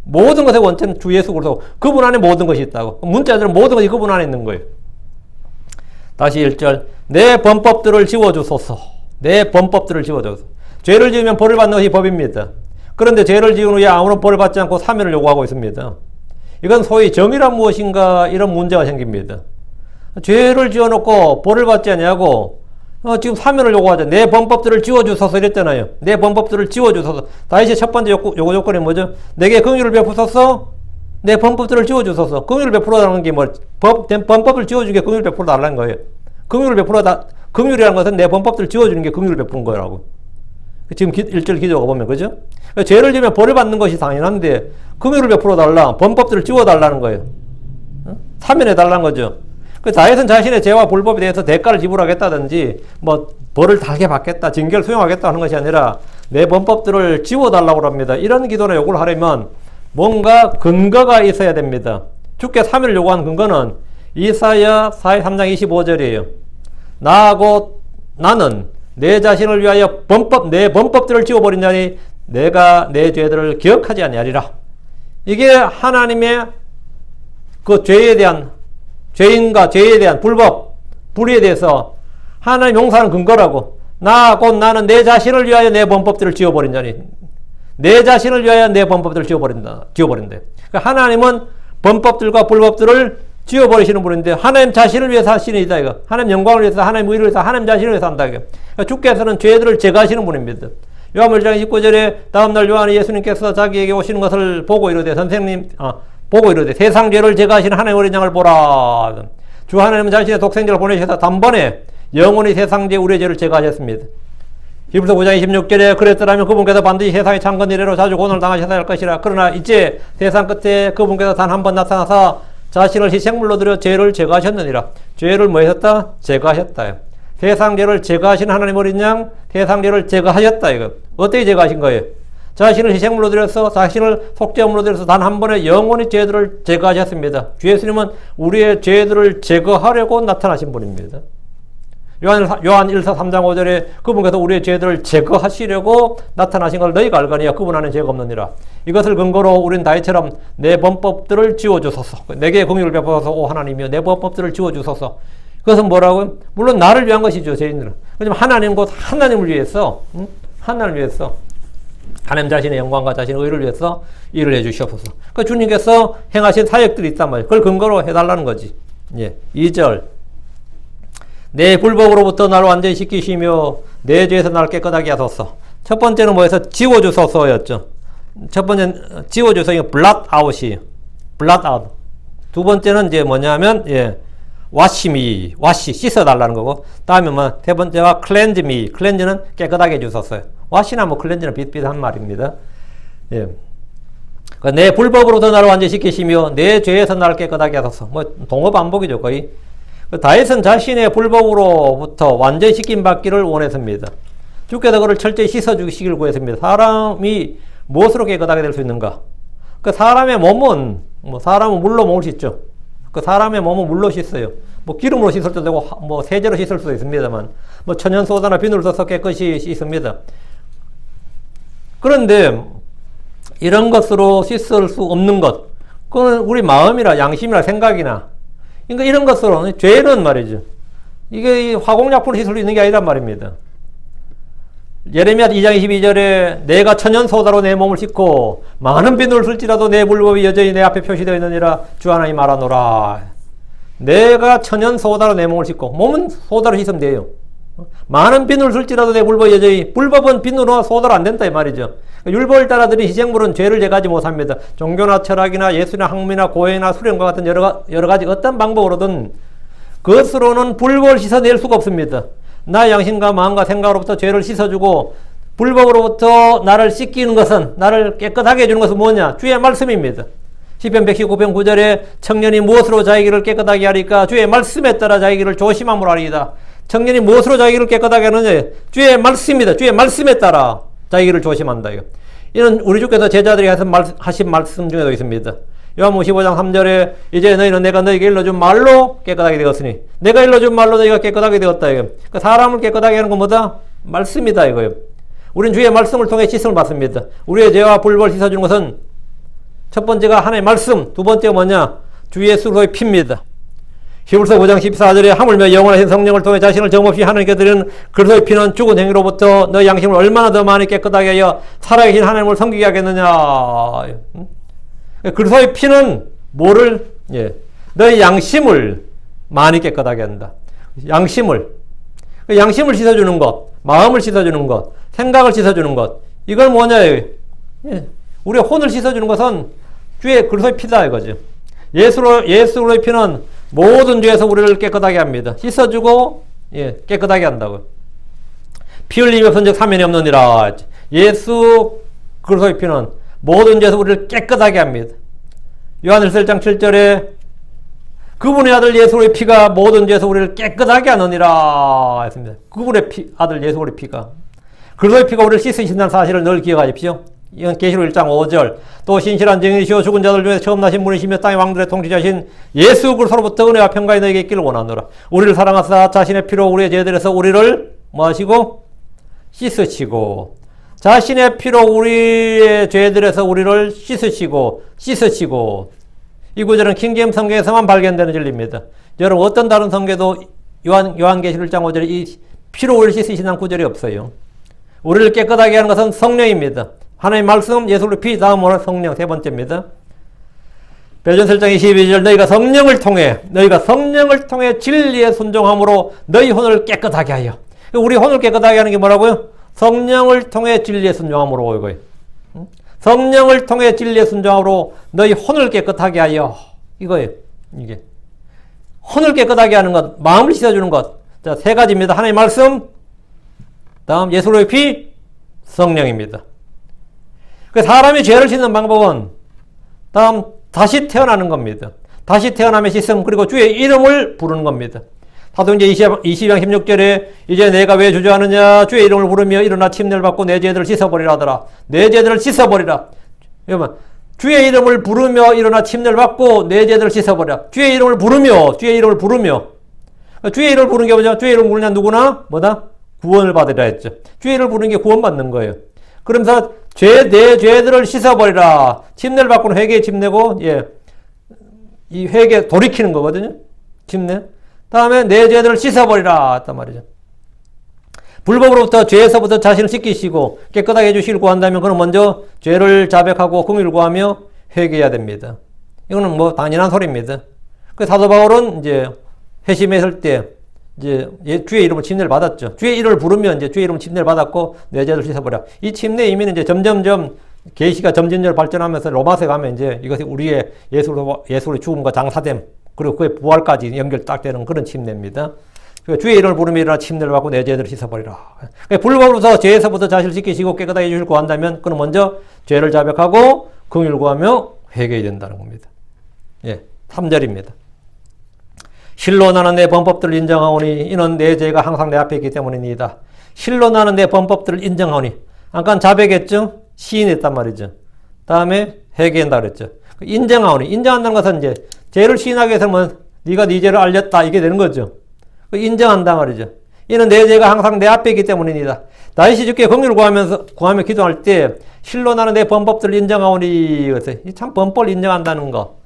모든 것의 원천은 주 예수 그리스도 그분 안에 모든 것이 있다고. 문자들은 모든 것이 그분 안에 있는 거예요. 다시 1절 내 범법들을 지워주소서. 내 범법들을 지워주소서. 죄를 지으면 벌을 받는 것이 법입니다. 그런데 죄를 지은 후에 아무런 벌을 받지 않고 사면을 요구하고 있습니다. 이건 소위 정의란 무엇인가 이런 문제가 생깁니다. 죄를 지어놓고 벌을 받지 아니하고 지금 사면을 요구하자. 내 범법들을 지워주소서 이랬잖아요. 내 범법들을 지워주소서. 다윗의 첫 번째 요구 조건이 뭐죠? 내게 긍휼을 베푸소서. 내 범법들을 지워주소서. 긍휼을 베풀어달라는 게 뭐 범법을 지워주는 게 긍휼을 베풀어달라는 거예요. 긍휼이라는 것은 내 범법들을 지워주는 게 긍휼을 베푸는 거라고. 지금 1절 기도가 보면 그죠? 죄를 지으면 벌을 받는 것이 당연한데 긍휼을 베풀어달라. 범법들을 지워달라는 거예요. 사면해달라는 거죠. 다윗은 자신의 죄와 불법에 대해서 대가를 지불하겠다든지 뭐 벌을 달게 받겠다, 징계를 수용하겠다 하는 것이 아니라 내 범법들을 지워달라고 합니다. 이런 기도나 요구를 하려면 뭔가 근거가 있어야 됩니다. 주께 사면을 요구하는 근거는 이사야 43장 25절이에요. 나는 내 자신을 위하여 내 범법들을 지워버린 자니 내가 내 죄들을 기억하지 아니하리라. 이게 하나님의 그 죄에 대한 죄인과 죄에 대한 불의에 대해서 하나님 용서하는 근거라고. 나는 내 자신을 위하여 내 범법들을 지워버린 자니 내 자신을 위하여 내 범법들을 지워버린대. 그러니까 하나님은 범법들과 불법들을 지워버리시는 분인데 하나님 자신을 위해서 하시는 이거. 하나님 영광을 위해서, 하나님 의를 위해서, 하나님 자신을 위해서 한다. 그러니까 주께서는 죄들을 제거하시는 분입니다. 요한복음 1장 19절에 다음날 요한이 예수님께서 자기에게 오시는 것을 보고 이르되 세상 죄를 제거하시는 하나님의 어린 양을 보라. 주 하나님은 자신의 독생자를 보내셔서 단번에 영원히 세상 죄 우리의 죄를 제거하셨습니다. 히브리서 9장 26절에 그랬더라면 그분께서 반드시 세상의 창건 이래로 자주 고난을 당하셔야 할 것이라. 그러나 이제 세상 끝에 그분께서 단 한 번 나타나사 자신을 희생물로 드려 죄를 제거하셨느니라. 죄를 뭐 하셨다? 제거하셨다. 세상 죄를 제거하신 하나님 어린 양, 세상 죄를 제거하셨다. 이거 어떻게 제거하신 거예요? 자신을 희생물로 드려서 자신을 속죄함으로 드려서 단 한 번에 영원히 죄들을 제거하셨습니다. 주 예수님은 우리의 죄들을 제거하려고 나타나신 분입니다. 요한 1서 3장 5절에 그분께서 우리의 죄들을 제거하시려고 나타나신 걸 너희가 알거니와 그분 안에 죄가 없느니라. 이것을 근거로 우린 다윗처럼 내 범법들을 지워주소서. 내게 긍휼을 베푸소서 오 하나님이여 내 범법들을 지워주소서. 그것은 뭐라고요? 물론 나를 위한 것이죠. 죄인들은. 하지만 하나님 곧 하나님을 위해서 하나님을 위해서 하나님 자신의 영광과 자신의 의를 위해서 일을 해주시옵소서. 그 주님께서 행하신 사역들이 있단 말이에요. 그걸 근거로 해달라는 거지. 예. 2절 내 불법으로부터 나를 완전히 씻기시며 내 죄에서 나를 깨끗하게 하소서. 첫 번째는 뭐해서 지워주소서였죠. 첫 번째는 지워주소, 이거 blot out이에요. blot out. 두 번째는 이제 뭐냐면, wash me, 씻어달라는 거고, 다음에 뭐, 세 번째가 cleanse me, cleanse는 깨끗하게 해주소서요. wash나 뭐 cleanse는 비슷비슷한 말입니다. 예. 그러니까 내 불법으로부터 나를 완전히 씻기시며 내 죄에서 나를 깨끗하게 하소서. 뭐, 동어 반복이죠, 거의. 다윗은 자신의 불법으로부터 완전히 씻김 받기를 원했습니다. 주께서 그를 철저히 씻어주시기를 구했습니다. 사람이 무엇으로 깨끗하게 될 수 있는가? 그 사람의 몸은, 사람은 물로 몸을 씻죠. 그 사람의 몸은 물로 씻어요. 뭐 기름으로 씻을 때도 되고, 뭐 세제로 씻을 수도 있습니다만, 뭐 천연소다나 비누를 써서 깨끗이 씻습니다. 그런데 이런 것으로 씻을 수 없는 것, 그건 우리 마음이나 양심이나 생각이나, 그러니까 이런 것으로 죄는 말이죠. 이게 화공약품으로 씻을 수 있는 게 아니란 말입니다. 예레미야 2장 22절에 내가 천연소다로 내 몸을 씻고 많은 비누를 쓸지라도 내 불법이 여전히 내 앞에 표시되어 있느니라 주 하나님 말하노라. 내가 천연소다로 내 몸을 씻고 몸은 소다로 씻으면 돼요. 많은 빈을 쓸지라도 내 불법 여전히 불법은 빈으로 소홀 안 된다 이 말이죠. 율법을 따라들인 희생물은 죄를 제거하지 못합니다. 종교나 철학이나 예술이나 학문이나 고행이나 수련과 같은 여러 가지 어떤 방법으로든 그것으로는 불법을 씻어낼 수가 없습니다. 나의 양심과 마음과 생각으로부터 죄를 씻어주고 불법으로부터 나를 씻기는 것은, 나를 깨끗하게 해주는 것은 뭐냐? 주의 말씀입니다. 시편 119편 9절에 청년이 무엇으로 자기 길을 깨끗하게 하리까? 주의 말씀에 따라 자기 길을 조심함으로 하리이다. 청년이 무엇으로 자기 길을 깨끗하게 하느냐? 주의 말씀입니다. 주의 말씀에 따라 자기 길을 조심한다. 이는 우리 주께서 제자들이 하신 말씀 중에도 있습니다. 요한복음 15장 3절에 이제 너희는 내가 너희에게 일러준 말로 깨끗하게 되었으니, 내가 일러준 말로 너희가 깨끗하게 되었다. 이거. 그러니까 사람을 깨끗하게 하는 건 뭐다? 말씀이다 이거예요. 우리는 주의 말씀을 통해 씻음을 받습니다. 우리의 죄와 불법을 씻어주는 것은 첫 번째가 하나님의 말씀, 두 번째가 뭐냐? 주 예수로의 피입니다. 히브리서 5장 14절에 하물며 영원하신 성령을 통해 자신을 정없이 하나님께 드리는 그리스도의 피는 죽은 행위로부터 너희 양심을 얼마나 더 많이 깨끗하게 하여 살아계신 하나님을 섬기게 하겠느냐. 그리스도의 피는 뭐를? 너희 양심을 많이 깨끗하게 한다. 양심을 씻어주는 것, 마음을 씻어주는 것, 생각을 씻어주는 것. 이건 뭐냐? 우리의 혼을 씻어주는 것은 주의 그리스도의 피다 이거죠. 예수로의 피는 모든 죄에서 우리를 깨끗하게 합니다. 씻어주고 깨끗하게 한다고. 피 흘림이 없은즉 사면이 없느니라. 예수 그리스도의 피는 모든 죄에서 우리를 깨끗하게 합니다. 요한일서 1장 7절에 그분의 아들 예수의 피가 모든 죄에서 우리를 깨끗하게 하느니라 했습니다. 그분의 아들 예수의 피가, 그리스도의 피가 우리를 씻으신다는 사실을 늘 기억하십시오. 이건 계시록 1장 5절. 또 신실한 증인이시오 죽은 자들 중에 처음 나신 분이시며 땅의 왕들의 통치자신 예수 그리스도로부터 은혜와 평강이 너에게 있기를 원하노라. 우리를 사랑하사 자신의 피로 우리의 죄들에서 우리를 뭐 하시고? 씻으시고, 자신의 피로 우리의 죄들에서 우리를 씻으시고. 이 구절은 킹제임스 성경에서만 발견되는 진리입니다. 여러분 어떤 다른 성경에도 요한계시록 1장 5절에 이 피로 우리를 씻으신다는 구절이 없어요. 우리를 깨끗하게 하는 것은 성령입니다. 하나님의 말씀, 예수의 피, 다음으로 성령, 세 번째입니다. 베드로전서 1장 22절 너희가 성령을 통해 진리에 순종함으로 너희 혼을 깨끗하게 하여. 우리 혼을 깨끗하게 하는 게 뭐라고요? 성령을 통해 진리에 순종함으로 이거예요. 성령을 통해 진리에 순종함으로 너희 혼을 깨끗하게 하여. 이거예요. 이게 혼을 깨끗하게 하는 것, 마음을 씻어주는 것. 자, 세 가지입니다. 하나님의 말씀, 다음 예수의 피, 성령입니다. 사람이 죄를 씻는 방법은 다음 다시 태어나는 겁니다. 다시 태어나면 씻음, 그리고 주의 이름을 부르는 겁니다. 사도행전 20장 16절에 이제 내가 왜 주저하느냐? 주의 이름을 부르며 일어나 침례를 받고 내 죄들을 씻어버리라 하더라. 내 죄들을 씻어버리라. 여러분, 주의 이름을 부르며 일어나 침례를 받고 내 죄들을 씻어버리라. 주의 이름을 부르며. 주의 이름을 부르는 게 뭐죠? 주의 이름을 부르냐 누구나 뭐다? 구원을 받으라 했죠. 주의 이름을 부르는 게 구원받는 거예요. 그러면서 내 죄들을 씻어버리라. 침례를 받고는 회개에 침례고, 이 회개 돌이키는 거거든요. 침례. 다음에 내 죄들을 씻어버리라 했단 말이죠. 불법으로부터 죄에서부터 자신을 씻기시고 깨끗하게 해주시길 구한다면 그는 먼저 죄를 자백하고 긍휼을 구하며 회개해야 됩니다. 이거는 뭐 당연한 소리입니다. 그 사도 바울은 이제 회심했을 때 이제 주의 이름을 침례를 받았죠. 주의 이름을 부르면 이제 주의 이름을 침례를 받았고 내 죄를 씻어버려. 이 침례 의미는 이제 점점점 계시가 점진적으로 발전하면서 로마서에 가면 이제 이것이 우리의 예수의 죽음과 장사됨 그리고 그의 부활까지 연결 딱 되는 그런 침례입니다. 주의 이름을 부르며 일어나 침례를 받고 내 죄들을 씻어버리라. 불법으로서 죄에서부터 자신을 지키시고 깨끗하게 해주실 구한다면 그는 먼저 죄를 자백하고 긍휼을 구하며 회개해야 된다는 겁니다. 3절입니다. 실로 나는 내 범법들을 인정하오니 이는 내 죄가 항상 내 앞에 있기 때문이니이다. 실로 나는 내 범법들을 인정하오니. 아까 자백했죠? 시인했단 말이죠. 다음에 회개한다 그랬죠. 인정하오니. 인정한다는 것은 이제 죄를 시인하기 위해서는 네가 네 죄를 알렸다 이게 되는 거죠. 인정한다 말이죠. 이는 내 죄가 항상 내 앞에 있기 때문이다. 다윗이 주께 긍휼을 구하며 기도할 때 실로 나는 내 범법들을 인정하오니. 참 범법을 인정한다는 거.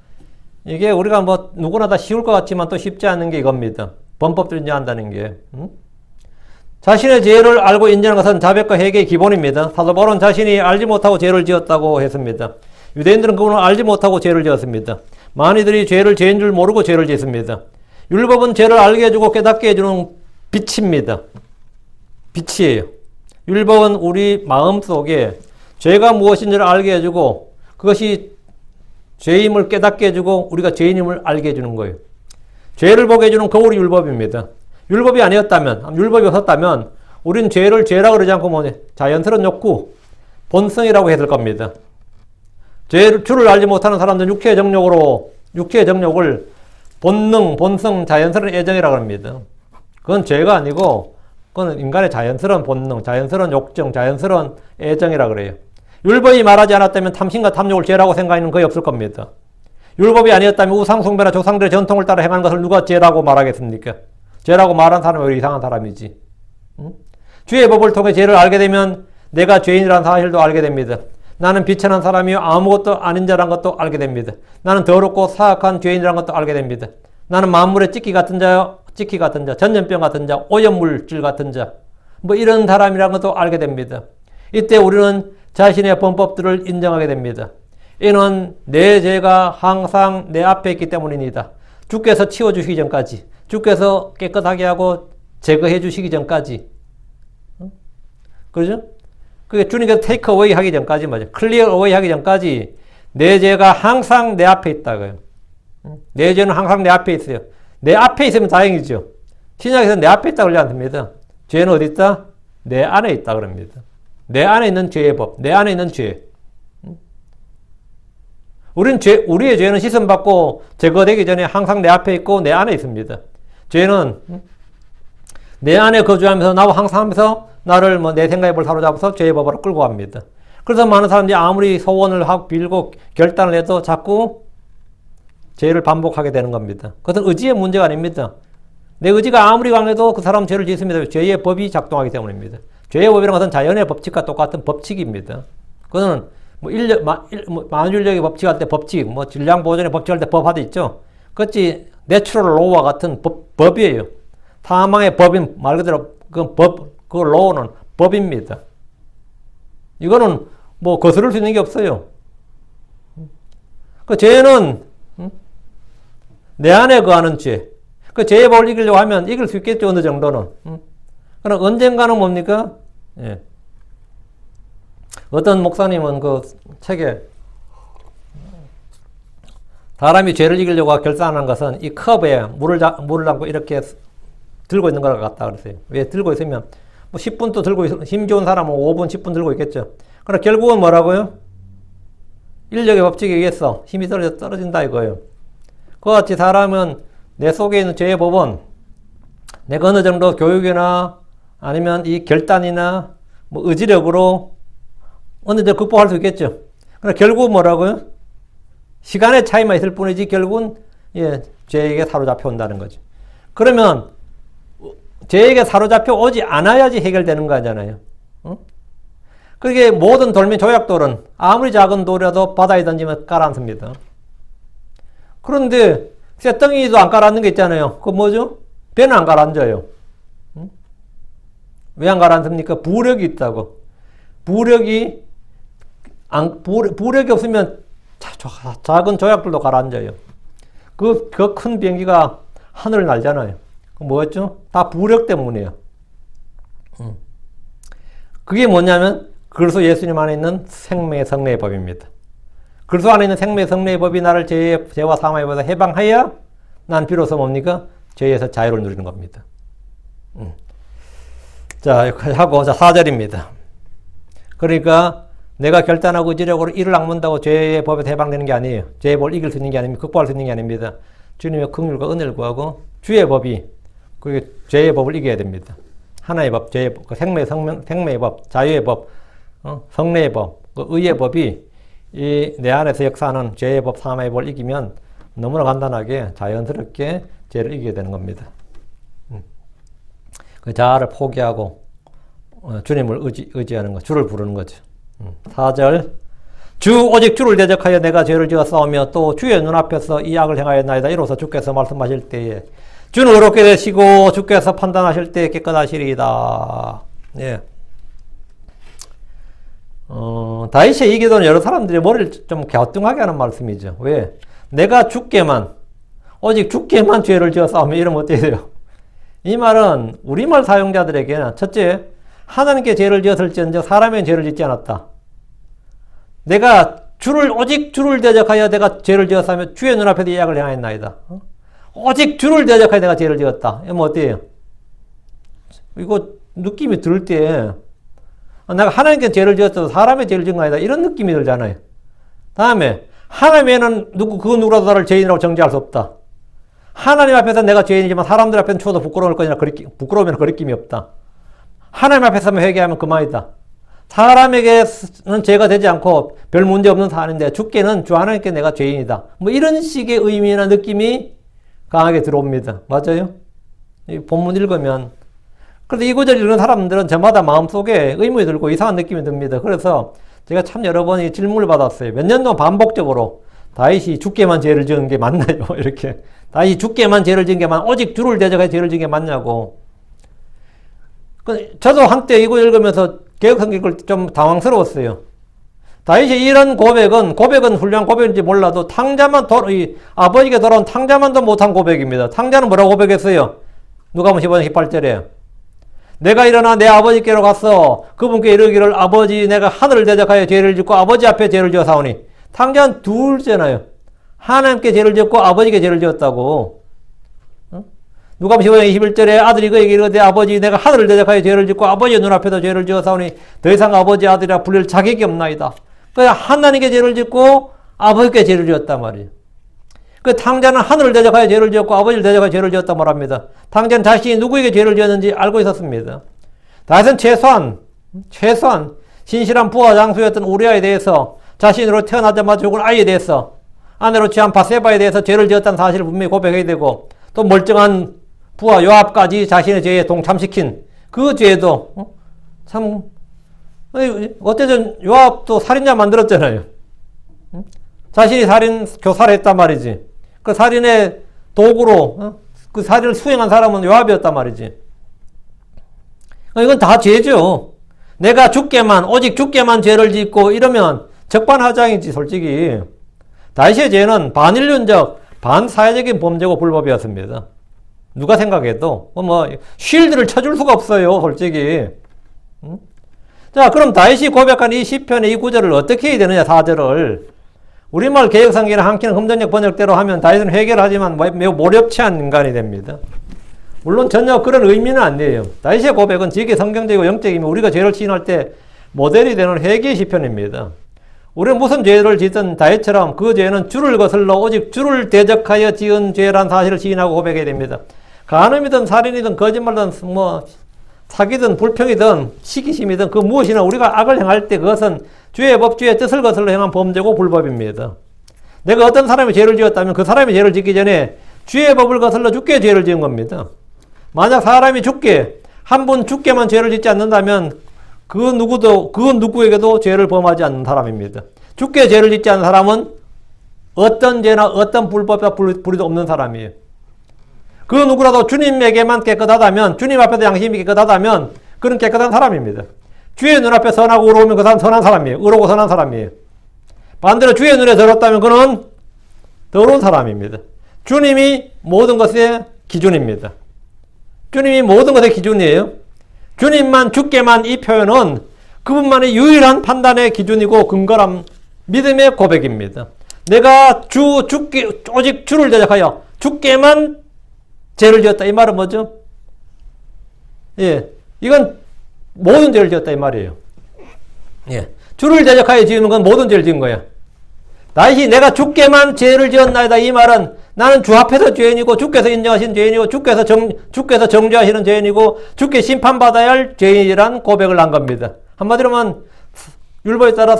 이게 우리가 뭐 누구나 다 쉬울 것 같지만 또 쉽지 않은 게 이겁니다. 범법들을 인정한다는 게. 자신의 죄를 알고 인정하는 것은 자백과 회개의 기본입니다. 사도 바울은 자신이 알지 못하고 죄를 지었다고 했습니다. 유대인들은 그분을 알지 못하고 죄를 지었습니다. 많이들이 죄를 죄인 줄 모르고 죄를 짓습니다. 율법은 죄를 알게 해주고 깨닫게 해주는 빛입니다. 빛이에요. 율법은 우리 마음속에 죄가 무엇인지를 알게 해주고 그것이 죄임을 깨닫게 해주고 우리가 죄인임을 알게 해주는 거예요. 죄를 보게 해주는 거울이 율법입니다. 율법이 아니었다면, 율법이 없었다면 우리는 죄를 죄라고 그러지 않고 자연스러운 욕구, 본성이라고 했을 겁니다. 주를 알지 못하는 사람들은 육체의 정욕을 본능, 본성, 자연스러운 애정이라고 합니다. 그건 죄가 아니고 그건 인간의 자연스러운 본능, 자연스러운 욕정, 자연스러운 애정이라고 그래요. 율법이 말하지 않았다면 탐심과 탐욕을 죄라고 생각하는 거의 없을 겁니다. 율법이 아니었다면 우상숭배나 조상들의 전통을 따라 행한 것을 누가 죄라고 말하겠습니까? 죄라고 말한 사람은 왜 이상한 사람이지? 응? 주의 법을 통해 죄를 알게 되면 내가 죄인이라는 사실도 알게 됩니다. 나는 비천한 사람이요 아무것도 아닌 자란 것도 알게 됩니다. 나는 더럽고 사악한 죄인이라는 것도 알게 됩니다. 나는 만물의 찍기 같은 자, 전염병 같은 자, 오염물질 같은 자, 뭐 이런 사람이라는 것도 알게 됩니다. 이때 우리는 자신의 범법들을 인정하게 됩니다. 이는 내 죄가 항상 내 앞에 있기 때문입니다. 주께서 치워주시기 전까지, 주께서 깨끗하게 하고 제거해 주시기 전까지, 그러죠? 그게 주님께서 테이크 어웨이 하기 전까지 말이죠. 클리어 어웨이 하기 전까지 내 죄가 항상 내 앞에 있다고요. 내 죄는 항상 내 앞에 있어요. 내 앞에 있으면 다행이죠. 신약에서 내 앞에 있다고 그러지 않습니다. 죄는 어디 있다? 내 안에 있다 그럽니다. 내 안에 있는 죄의 법, 내 안에 있는 죄. 우리의 죄는 씻음받고 제거되기 전에 항상 내 앞에 있고 내 안에 있습니다. 죄는 내 안에 거주하면서 나와 항상 하면서 나를 내 생각의 법을 사로잡아서 죄의 법으로 끌고 갑니다. 그래서 많은 사람들이 아무리 소원을 하고 빌고 결단을 해도 자꾸 죄를 반복하게 되는 겁니다. 그것은 의지의 문제가 아닙니다. 내 의지가 아무리 강해도 그 사람은 죄를 짓습니다. 죄의 법이 작동하기 때문입니다. 죄의 법이라는 것은 자연의 법칙과 똑같은 법칙입니다. 그거는 만유인력의 법칙할 때 법칙, 질량 보존의 법칙할 때 법 하도 있죠. 그것이 내추럴 로우와 같은 법이에요. 사망의 법인 말 그대로 그 로우는 법입니다. 이거는 거스를 수 있는 게 없어요. 그 죄는 내 안에 거하는 죄. 그 죄의 법을 이기려고 하면 이길 수 있겠죠, 어느 정도는. 그럼 언젠가는 뭡니까? 예. 어떤 목사님은 그 책에 사람이 죄를 이기려고 결단하는 것은 이 컵에 물을 담고 이렇게 들고 있는 것 같다 그랬어요. 왜 들고 있으면 10분도 들고 힘 좋은 사람은 5분, 10분 들고 있겠죠. 그러나 결국은 뭐라고요? 인력의 법칙에 의해서 힘이 떨어진다 이거예요. 그와 같이 사람은 내 속에 있는 죄의 법은 내가 어느 정도 교육이나 아니면 이 결단이나 의지력으로 어느 정도 극복할 수 있겠죠. 그러나 결국은 뭐라고요? 시간의 차이만 있을 뿐이지 결국은 죄에게 사로잡혀 온다는 거죠. 그러면 죄에게 사로잡혀 오지 않아야지 해결되는 거잖아요. 그게 모든 돌멩이 조약돌은 아무리 작은 돌이라도 바다에 던지면 가라앉습니다. 그런데 쇳덩이도 안 가라앉는 게 있잖아요. 그거 뭐죠? 배는 안 가라앉아요. 왜 안 가라앉습니까? 부력이 있다고. 부력이 없으면 작은 조약돌도 가라앉아요. 그 큰 비행기가 하늘을 날잖아요. 그 뭐였죠? 다 부력 때문이에요. 그게 뭐냐면 그리스도 예수님 안에 있는 생명의 성례의 법입니다. 그리스도 안에 있는 생명의 성례의 법이 나를 죄와 사망의 법에서 해방해야 난 비로소 뭡니까? 죄에서 자유를 누리는 겁니다. 자, 하고 4절입니다. 그러니까 내가 결단하고 의지력으로 이를 악문다고 죄의 법에서 해방되는 게 아니에요. 죄의 법을 이길 수 있는 게 아닙니다. 극복할 수 있는 게 아닙니다. 주님의 긍휼과 은혜를 구하고 주의 법이 그게 죄의 법을 이겨야 됩니다. 하나의 법, 죄의 법, 생명의 법, 자유의 법, 성례의 법, 의의 법이 내 안에서 역사하는 죄의 법, 사망의 법을 이기면 너무나 간단하게 자연스럽게 죄를 이기게 되는 겁니다. 그 자아를 포기하고 주님을 의지하는 것, 주를 부르는 거죠. 4절 오직 주를 대적하여 내가 죄를 지어 싸우며 또 주의 눈앞에서 이 악을 행하였나이다. 이로써 주께서 말씀하실 때에 주는 의롭게 되시고 주께서 판단하실 때 깨끗하시리이다. 예. 다윗의 이 기도는 여러 사람들이 머리를 좀 갸우뚱하게 하는 말씀이죠. 왜? 내가 오직 죽게만 죄를 지어 싸우며 이러면 어떻게 돼요? 이 말은 우리말 사용자들에게는 첫째, 하나님께 죄를 지었을지언정 사람의 죄를 짓지 않았다. 내가 오직 주를 대적하여 내가 죄를 지었다면 주의 눈앞에도 예약을 행하였나이다. 오직 주를 대적하여 내가 죄를 지었다. 이러면 어때요? 이거 느낌이 들 때, 내가 하나님께 죄를 지었어도 사람의 죄를 지은 거 아니다. 이런 느낌이 들잖아요. 다음에, 하나님에는 그 누구라도 나를 죄인이라고 정죄할 수 없다. 하나님 앞에서 내가 죄인이지만 사람들 앞에는 추워도 부끄러울 거니라 부끄러우면 거리낌이 없다. 하나님 앞에서만 회개하면 그만이다. 사람에게는 죄가 되지 않고 별 문제 없는 사람인데 주께는 주 하나님께 내가 죄인이다. 뭐 이런 식의 의미나 느낌이 강하게 들어옵니다. 맞아요? 이 본문 읽으면. 그래서 이 구절 읽는 사람들은 저마다 마음속에 의문이 들고 이상한 느낌이 듭니다. 그래서 제가 참 여러 번 질문을 받았어요. 몇 년 동안 반복적으로 다윗이 주께만 죄를 지은 게 맞나요? 이렇게. 다윗이 주께만 죄를 지은 게 오직 주를 대적해 죄를 지은 게 맞냐고. 저도 한때 이거 읽으면서 개혁성경 읽을 때 좀 당황스러웠어요. 다윗이 이런 고백은 훌륭한 고백인지 몰라도 아버지가 돌아온 탕자만도 못한 고백입니다. 탕자는 뭐라고 고백했어요? 누가복음 15장 18절에 내가 일어나 내 아버지께로 가서 그분께 이르기를 아버지 내가 하늘을 대적하여 죄를 짓고 아버지 앞에 죄를 지어 사오니. 탕자는 둘째잖아요. 하나님께 죄를 지었고 아버지께 죄를 지었다고. 누가복음 15장 21절에 아들이 그에게 이르되 아버지 내가 하늘을 대적하여 죄를 짓고 아버지의 눈앞에도 죄를 지어 사오니 더 이상 아버지 아들이라 불릴 자격이 없나이다. 그냥 하나님께 죄를 짓고 아버지께 죄를 지었단 말이에요. 그 탕자는 하늘을 대적하여 죄를 지었고 아버지를 대적하여 죄를 지었단 말합니다. 탕자는 자신이 누구에게 죄를 지었는지 알고 있었습니다. 다윗은 최소한 신실한 부하 장수였던 우리아에 대해서 자신으로 태어나자마자 죽은 아이에 대해서 아내로 취한 바세바에 대해서 죄를 지었다는 사실을 분명히 고백해야 되고 또 멀쩡한 부하 요압까지 자신의 죄에 동참시킨 그 죄도 참 어쨌든 요압도 살인자 만들었잖아요. 자신이 교사를 했단 말이지. 그 살인의 도구로 그 살인을 수행한 사람은 요압이었단 말이지. 이건 다 죄죠. 내가 오직 주께만 죄를 짓고 이러면 적반하장이지 솔직히. 다윗의 죄는 반인륜적 반사회적인 범죄고 불법이었습니다. 누가 생각해도 쉴드를 쳐줄 수가 없어요 솔직히. 자 그럼 다윗이 고백한 이 시편의 이 구절을 어떻게 해야 되느냐 4절을 우리말 개혁성경이나 한키는 금전역 번역대로 하면 다윗은 해결하지만 매우 모렵치한 인간이 됩니다. 물론 전혀 그런 의미는 아니에요. 다윗의 고백은 지극히 성경적이고 영적이며 우리가 죄를 시인할 때 모델이 되는 회개의 시편입니다. 우리는 무슨 죄를 짓든 다윗처럼 그 죄는 주를 거슬러 오직 주를 대적하여 지은 죄란 사실을 시인하고 고백해야 됩니다. 간음이든 살인이든 거짓말이든 사기든 불평이든 시기심이든 그 무엇이나 우리가 악을 행할 때 그것은 주의 법, 주의 뜻을 거슬러 행한 범죄고 불법입니다. 내가 어떤 사람이 죄를 지었다면 그 사람이 죄를 짓기 전에 주의 법을 거슬러 주께 죄를 지은 겁니다. 만약 사람이 한 분 주께만 죄를 짓지 않는다면 그 누구에게도 죄를 범하지 않는 사람입니다. 주께 죄를 짓지 않는 사람은 어떤 죄나 어떤 불법이나 불의도 없는 사람이에요. 그 누구라도 주님에게만 깨끗하다면, 주님 앞에도 양심이 깨끗하다면 그는 깨끗한 사람입니다. 주의 눈앞에 선하고 의로우면 그 사람 선한 사람이에요. 의로우고 선한 사람이에요. 반대로 주의 눈에 더럽다면 그는 더러운 사람입니다. 주님이 모든 것의 기준입니다. 주님이 모든 것의 기준이에요. 주께만 이 표현은 그분만의 유일한 판단의 기준이고 근거란 믿음의 고백입니다. 내가 오직 주를 대적하여 주께만 죄를 지었다. 이 말은 뭐죠? 예. 이건 모든 죄를 지었다. 이 말이에요. 예. 주를 대적하여 지은 건 모든 죄를 지은 거야. 다시 내가 주께만 죄를 지었나이다. 이 말은 나는 주 앞에서 죄인이고 주께서 인정하신 죄인이고 주께서 정죄하시는 죄인이고 주께 심판받아야 할 죄인이란 고백을 한 겁니다. 한마디로 하면 율법에 따라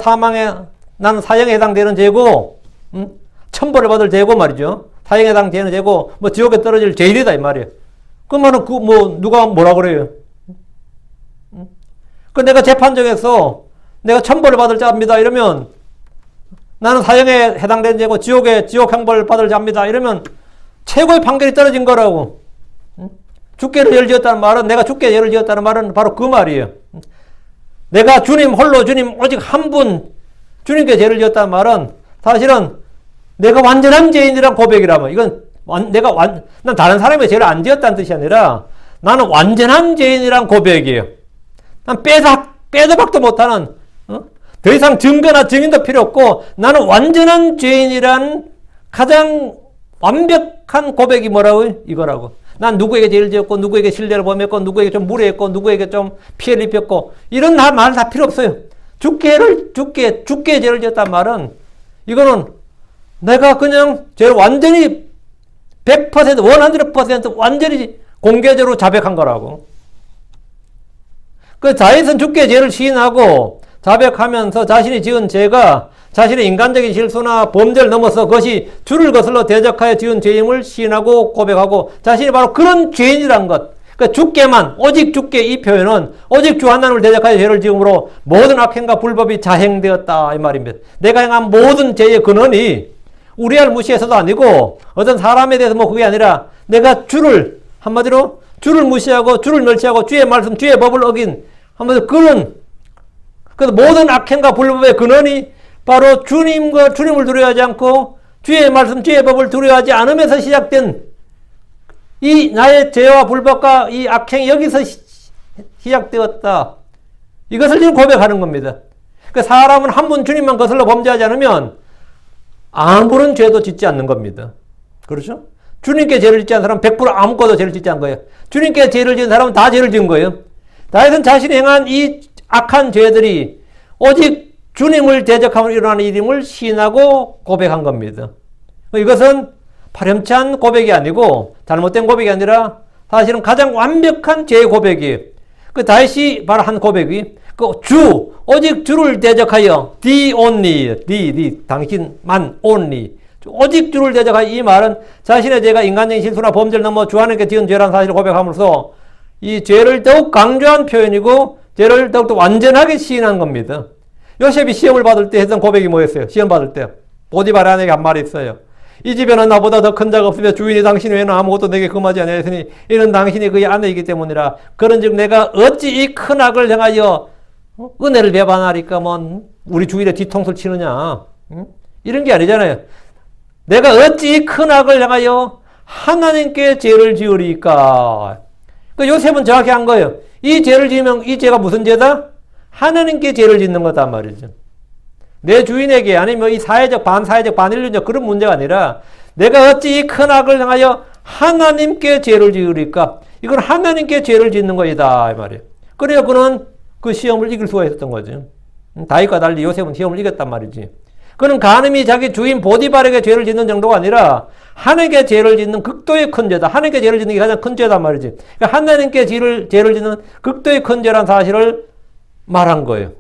나는 사형에 해당되는 죄고 천벌을 받을 죄고 말이죠. 사형에 해당되는 죄고 지옥에 떨어질 죄인이다 이 말이에요. 그러면 누가 뭐라 그래요? 내가 재판정에서 내가 천벌을 받을 자입니다 이러면 나는 사형에 해당되는 죄고 지옥 형벌을 받을 자입니다 이러면 최고의 판결이 떨어진 거라고. 주께 죄를 지었다는 말은 내가 주께 죄를 지었다는 말은 바로 그 말이에요. 내가 주님 오직 한 분 주님께 죄를 지었다는 말은 사실은 내가 완전한 죄인이란 고백이라면 이건 난 다른 사람의 죄를 안 지었다는 뜻이 아니라 나는 완전한 죄인이란 고백이에요. 난 빼도 박도 못하는, 더 이상 증거나 증인도 필요 없고 나는 완전한 죄인이란 가장 완벽한 고백이 뭐라고? 이거라고. 난 누구에게 죄를 지었고 누구에게 신뢰를 범했고 누구에게 좀 무례했고 누구에게 좀 피해를 입혔고 이런 말 다 필요 없어요. 죽게 죄를 지었단 말은 이거는 내가 그냥 죄를 완전히 100%, 100% 완전히 공개적으로 자백한 거라고. 그 다윗은 죽게 죄를 시인하고 자백하면서 자신이 지은 죄가 자신의 인간적인 실수나 범죄를 넘어서 그것이 주를 거슬러 대적하여 지은 죄임을 시인하고 고백하고 자신이 바로 그런 죄인이란 것. 그러니까 죽게만, 오직 죽게 이 표현은 오직 주 하나님을 대적하여 죄를 지음으로 모든 악행과 불법이 자행되었다 이 말입니다. 내가 행한 모든 죄의 근원이 우리를 무시해서도 아니고 어떤 사람에 대해서 뭐 그게 아니라 내가 주를 한마디로 주를 무시하고 주를 멸시하고 주의 말씀, 주의 법을 어긴 한마디로 그런 그 모든 악행과 불법의 근원이 바로 주님을 두려워하지 않고 주의 말씀, 주의 법을 두려워하지 않으면서 시작된 이 나의 죄와 불법과 이 악행이 여기서 시작되었다. 이것을 지금 고백하는 겁니다. 그 사람은 한 번 주님만 거슬러 범죄하지 않으면 아무런 죄도 짓지 않는 겁니다. 그렇죠? 주님께 죄를 짓지 않는 사람은 100% 아무것도 죄를 짓지 않은 거예요. 주님께 죄를 지은 사람은 다 죄를 지은 거예요. 다윗은 자신이 행한 이 악한 죄들이 오직 주님을 대적함으로 일어나는 일임을 시인하고 고백한 겁니다. 이것은 파렴치한 고백이 아니고 잘못된 고백이 아니라 사실은 가장 완벽한 죄의 고백이에요. 그 다윗이 바로 한 고백이 오직 주를 대적하여 the only, 당신만 only 오직 주를 대적하여 이 말은 자신의 죄가 인간적인 실수나 범죄를 넘어 주 하나님께 지은 죄라는 사실을 고백함으로써 이 죄를 더욱 강조한 표현이고 죄를 더욱더 완전하게 시인한 겁니다. 요셉이 시험을 받을 때 했던 고백이 뭐였어요? 시험 받을 때 보디발 아내에게 한 말이 있어요. 이 집에는 나보다 더 큰 자가 없으며 주인이 당신 외에는 아무것도 내게 금하지 아니하였으니 이는 당신이 그의 아내이기 때문이라. 그런즉 내가 어찌 이 큰 악을 향하여 은혜를 배반하리까 뭐 우리 주인의 뒤통수를 치느냐, 이런 게 아니잖아요. 내가 어찌 이 큰 악을 향하여 하나님께 죄를 지으리까. 그 요셉은 정확히 한 거예요. 이 죄를 지으면 이 죄가 무슨 죄다? 하나님께 죄를 짓는 거단 말이죠. 내 주인에게 아니면 이 사회적 반사회적 반인륜적 그런 문제가 아니라 내가 어찌 이 큰 악을 향하여 하나님께 죄를 지으리까. 이건 하나님께 죄를 짓는 거이다 이 말이에요. 그래야 그는 그 시험을 이길 수가 있었던 거죠. 다윗과 달리 요셉은 시험을 이겼단 말이지. 그는 간음이 자기 주인 보디발에게 죄를 짓는 정도가 아니라 하나님께 죄를 짓는 극도의 큰 죄다. 하나님께 죄를 짓는 게 가장 큰 죄단 말이지. 그러니까 하나님께 죄를 짓는 극도의 큰 죄란 사실을 말한 거예요.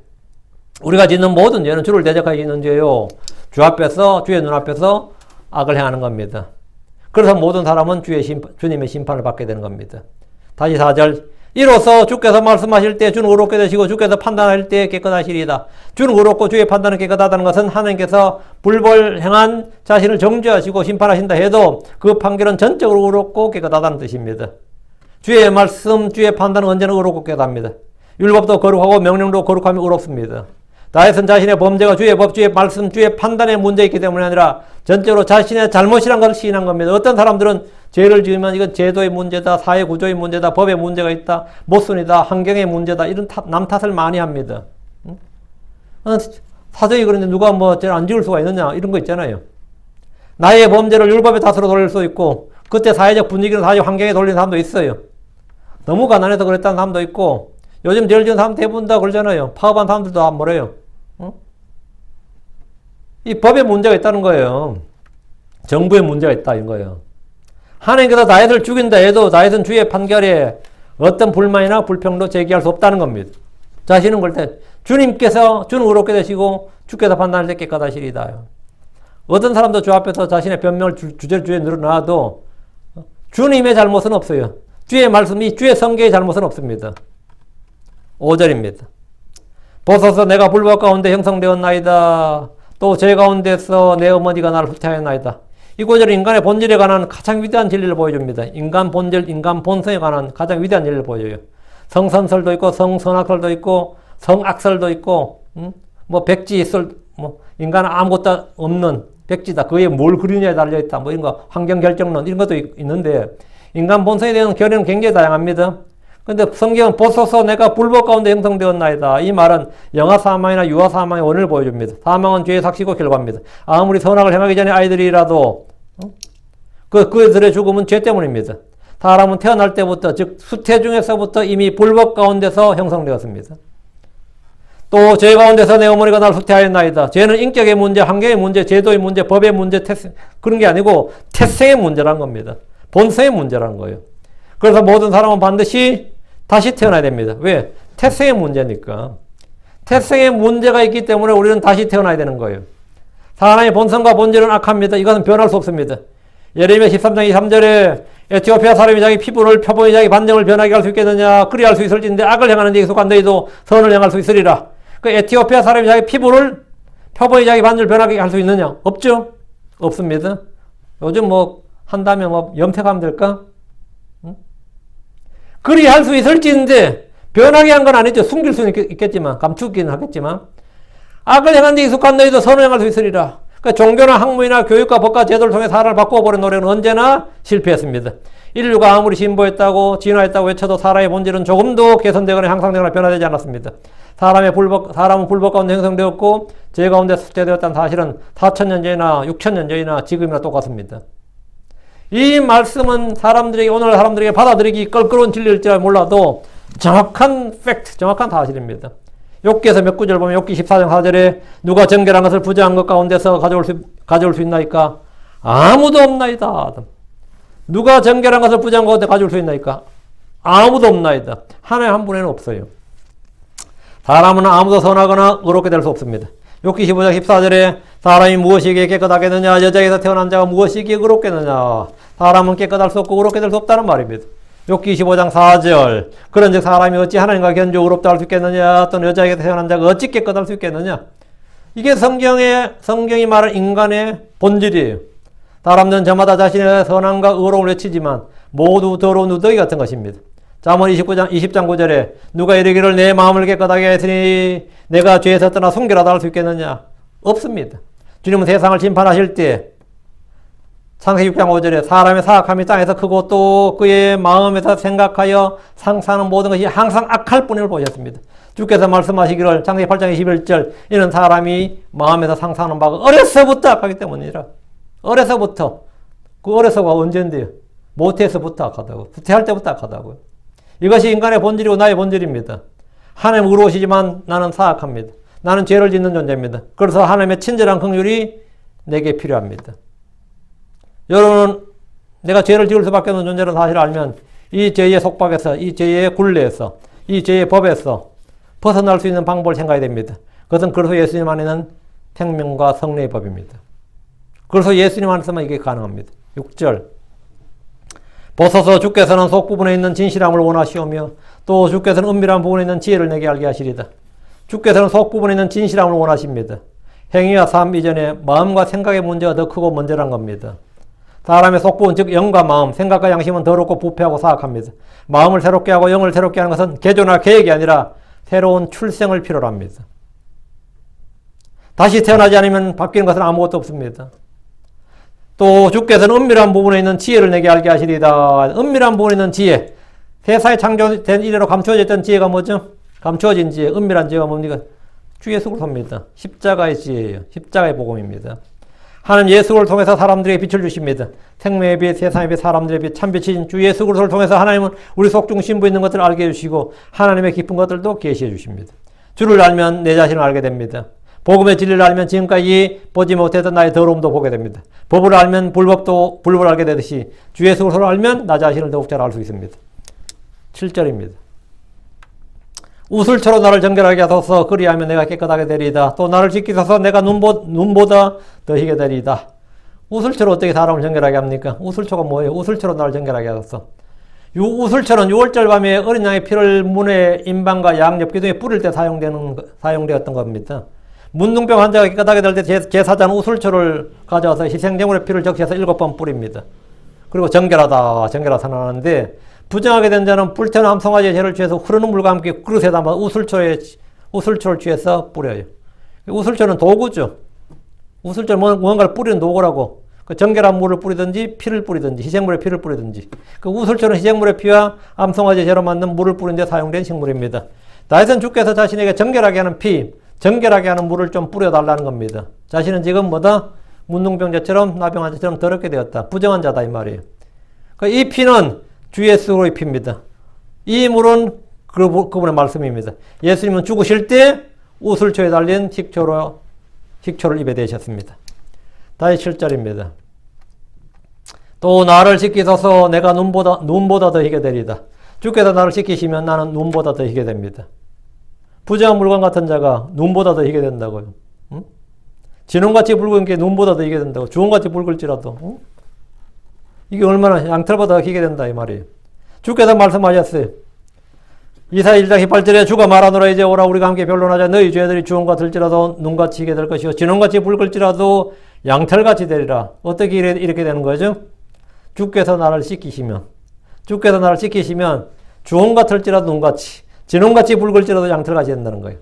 우리가 짓는 모든 죄는 주를 대적하여 짓는 죄요. 주의 눈앞에서 악을 행하는 겁니다. 그래서 모든 사람은 주님의 심판을 받게 되는 겁니다. 다시 4절. 이로써 주께서 말씀하실 때 주는 의롭게 되시고 주께서 판단할 때 깨끗하시리이다. 주는 의롭고 주의 판단은 깨끗하다는 것은 하나님께서 불법을 행한 자신을 정죄하시고 심판하신다 해도 그 판결은 전적으로 의롭고 깨끗하다는 뜻입니다. 주의 말씀, 주의 판단은 언제나 의롭고 깨끗합니다. 율법도 거룩하고 명령도 거룩하며 의롭습니다. 다윗은 자신의 범죄가 주의 법, 주의 말씀, 주의 판단에 문제있기 때문이 아니라 전적으로 자신의 잘못이란 것을 시인한 겁니다. 어떤 사람들은 죄를 지으면 이건 제도의 문제다, 사회 구조의 문제다, 법의 문제가 있다, 모순이다, 환경의 문제다, 이런 남 탓을 많이 합니다. 사정이 그런데 누가 뭐 죄를 안 지을 수가 있느냐, 이런 거 있잖아요. 나의 범죄를 율법의 탓으로 돌릴 수 있고, 그때 사회적 분위기는 사회적 환경에 돌리는 사람도 있어요. 너무 가난해서 그랬다는 사람도 있고, 요즘 죄를 지은 사람 대부분 다 그러잖아요. 파업한 사람들도 안 뭐래요. 이 법에 문제가 있다는 거예요. 정부에 문제가 있다 이런 거예요. 하나님께서 다윗을 죽인다 해도 다윗은 주의 판결에 어떤 불만이나 불평도 제기할 수 없다는 겁니다. 자신은 그럴 때 주는 의롭게 되시고 주께서 판단할 때 깨끗하시리다. 어떤 사람도 주 앞에서 자신의 변명을 주제로 주에 늘어놔도 주님의 잘못은 없어요. 주의 말씀이 주의 성계의 잘못은 없습니다. 5절입니다. 보소서 내가 불법 가운데 형성되었나이다. 또 죄 가운데서 내 어머니가 나를 후퇴하였나이다. 이 구절은 인간의 본질에 관한 가장 위대한 진리를 보여줍니다. 인간 본질, 인간 본성에 관한 가장 위대한 진리를 보여줘요. 성선설도 있고 성선악설도 있고 성악설도 있고 뭐 백지설, 뭐 인간은 아무것도 없는 백지다. 그에 뭘 그리느냐에 달려있다. 뭐 이런 거 환경결정론 이런 것도 있는데 인간 본성에 대한 결의는 굉장히 다양합니다. 근데 성경은 보소서 내가 불법 가운데 형성되었나이다. 이 말은 영아 사망이나 유아 사망의 원인을 보여줍니다. 사망은 죄의 삭시고 결과입니다. 아무리 선악을 행하기 전에 아이들이라도 그들의 죽음은 죄 때문입니다. 사람은 태어날 때부터 즉 수태 중에서부터 이미 불법 가운데서 형성되었습니다. 또 죄 가운데서 내 어머니가 날 후퇴하였나이다. 죄는 인격의 문제, 환경의 문제, 제도의 문제, 법의 문제, 그런 게 아니고 태생의 문제란 겁니다. 본성의 문제란 거예요. 그래서 모든 사람은 반드시 다시 태어나야 됩니다. 왜? 태생의 문제니까. 태생의 문제가 있기 때문에 우리는 다시 태어나야 되는 거예요. 사람의 본성과 본질은 악합니다. 이것은 변할 수 없습니다. 예레미야 13장 23절에 에티오피아 사람이 자기 피부를 표본이 자기 반정을 변하게 할 수 있겠느냐? 그리할 수 있을진데 악을 행하는 데 익숙한 너희도 선을 행할 수 있으리라. 그 에티오피아 사람이 자기 피부를 표본이 자기 반정을 변하게 할 수 있느냐? 없죠? 없습니다. 요즘 뭐 한다면 뭐 염색하면 될까? 그리 할 수 있을지인데 변하게 한 건 아니죠. 숨길 수는 있겠지만 감추기는 하겠지만 악을 행하는 데 익숙한 너희도 선을 행할 수 있으리라. 그러니까 종교나 학문이나 교육과 법과 제도를 통해 사람을 바꿔버린 노력은 언제나 실패했습니다. 인류가 아무리 진보했다고 진화했다고 외쳐도 사람의 본질은 조금도 개선되거나 향상되거나 변화되지 않았습니다. 사람은 불법 가운데 형성되었고 죄 가운데 삭제되었다는 사실은 4,000년 전이나 6,000년 전이나 지금이나 똑같습니다. 이 말씀은 오늘 사람들에게 받아들이기 껄끄러운 진리일지 몰라도 정확한 팩트, 정확한 사실입니다. 욥기에서 몇 구절 보면 욥기 14장 4절에 누가 정결한 것을 부정한 것 가운데서 가져올 수 있나이까? 아무도 없나이다. 누가 정결한 것을 부정한 것 가운데 가져올 수 있나이까? 아무도 없나이다. 하나님 한 분에는 없어요. 사람은 아무도 선하거나 의롭게 될 수 없습니다. 욥기 15장 14절에 사람이 무엇이기에 깨끗하겠느냐? 여자에게서 태어난 자가 무엇이기에 의롭겠느냐? 사람은 깨끗할 수 없고 의롭게 될 수 없다는 말입니다. 욥기 25장 4절 그런즉 사람이 어찌 하나님과 견주 의롭다 할 수 있겠느냐? 또는 여자에게서 태어난 자가 어찌 깨끗할 수 있겠느냐? 이게 성경이 말하는 인간의 본질이에요. 사람들은 저마다 자신의 선함과 의로움을 외치지만 모두 더러운 누더기 같은 것입니다. 잠언 20장 9절에 누가 이르기를 내 마음을 깨끗하게 했으니 내가 죄에서 떠나 순결하다 할 수 있겠느냐? 없습니다. 주님은 세상을 심판하실 때 창세기 6장 5절에 사람의 사악함이 땅에서 크고 또 그의 마음에서 생각하여 상상하는 모든 것이 항상 악할 뿐임을 보셨습니다. 주께서 말씀하시기를 창세기 8장 21절 이는 사람이 마음에서 상상하는 바가 어려서부터 악하기 때문이라. 어려서부터. 그 어려서가 언제인데요? 모태에서부터 악하다고. 후퇴할 때부터 악하다고요. 이것이 인간의 본질이고 나의 본질입니다. 하나님 의로우시지만 나는 사악합니다. 나는 죄를 짓는 존재입니다. 그래서 하나님의 친절한 긍휼이 내게 필요합니다. 여러분은 내가 죄를 지을 수밖에 없는 존재라는 사실을 알면 이 죄의 속박에서, 이 죄의 굴레에서, 이 죄의 법에서 벗어날 수 있는 방법을 생각해야 됩니다. 그것은 그래서 예수님 안에는 생명과 성례의 법입니다. 그래서 예수님 안에서만 이게 가능합니다. 6절 보소서 주께서는 속부분에 있는 진실함을 원하시오며 또 주께서는 은밀한 부분에 있는 지혜를 내게 알게 하시리다. 주께서는 속부분에 있는 진실함을 원하십니다. 행위와 삶 이전에 마음과 생각의 문제가 더 크고 먼저란 겁니다. 사람의 속부분 즉 영과 마음, 생각과 양심은 더럽고 부패하고 사악합니다. 마음을 새롭게 하고 영을 새롭게 하는 것은 개조나 계획이 아니라 새로운 출생을 필요로 합니다. 다시 태어나지 않으면 바뀌는 것은 아무것도 없습니다. 또 주께서는 은밀한 부분에 있는 지혜를 내게 알게 하시리다. 은밀한 부분에 있는 지혜. 세상에 창조된 이래로 감추어져 있던 지혜가 뭐죠? 감추어진 지혜, 은밀한 지혜가 뭡니까? 주 예수 그리스도입니다. 십자가의 지혜예요. 십자가의 복음입니다. 하나님 예수를 통해서 사람들에게 빛을 주십니다. 생명의 빛, 세상의 빛, 사람들의 빛, 참빛이신 주 예수 그리스도를 통해서 하나님은 우리 속중 신부 있는 것들을 알게 해주시고 하나님의 깊은 것들도 계시해 주십니다. 주를 알면 내 자신을 알게 됩니다. 복음의 진리를 알면 지금까지 보지 못했던 나의 더러움도 보게 됩니다. 법을 알면 불법을 알게 되듯이 주 예수 그리스도를 알면 나 자신을 더욱 잘 알 수 있습니다. 7절입니다. 우슬초로 나를 정결하게 하소서 그리하면 내가 깨끗하게 되리이다. 또 나를 지키소서 내가 눈보다 더 희게 되리이다. 우슬초로 어떻게 사람을 정결하게 합니까? 우슬초가 뭐예요? 우슬초로 나를 정결하게 하소서. 우슬초는 6월절 밤에 어린 양의 피를 문의 임방과 양 엽기 등에 뿌릴 때 사용되었던 겁니다. 문둥병 환자가 깨끗하게 될 때 제사장은 우슬초를 가져와서 희생제물의 피를 적셔서 7번 뿌립니다. 그리고 정결하다 선언하는데 부정하게 된 자는 불태운 암송아지의 죄를 취해서 흐르는 물과 함께 그릇에 담아 우슬초를 취해서 뿌려요. 우슬초는 도구죠. 우슬초는 뭔가를 뿌리는 도구라고. 그 정결한 물을 뿌리든지 피를 뿌리든지 희생물의 피를 뿌리든지 그 우슬초는 희생물의 피와 암송아지 제로 만든 물을 뿌리는 데 사용된 식물입니다. 다윗은 주께서 자신에게 정결하게 하는 피, 정결하게 하는 물을 좀 뿌려달라는 겁니다. 자신은 지금 뭐다? 문둥병자처럼 나병환자처럼 더럽게 되었다. 부정한 자다 이 말이에요. 이 피는 주 예수의 피입니다. 이 물은 그분의 말씀입니다. 예수님은 죽으실 때 우슬초에 달린 식초를 입에 대셨습니다. 다시 7절입니다. 또 나를 씻기소서 내가 눈보다 더 희게 되리다. 주께서 나를 씻기시면 나는 눈보다 더 희게 됩니다. 부정한 물건 같은 자가 눈보다 더 희게 된다고요. 응? 진홍같이 붉은 게 눈보다 더 희게 된다고. 주홍같이 붉을지라도. 응? 이게 얼마나 양털보다 더 희게 된다 이 말이에요. 주께서 말씀하셨어요. 이사야 1장 18절에 주가 말하노라 이제 오라 우리가 함께 변론하자. 너희 죄들이 주홍과 들지라도 눈같이 희게 될 것이요 진홍같이 붉을지라도 양털같이 되리라. 어떻게 이렇게 되는 거죠? 주께서 나를 씻기시면 주홍 같을지라도 눈같이 진홍같이 붉을지라도 양털같이 된다는 거예요.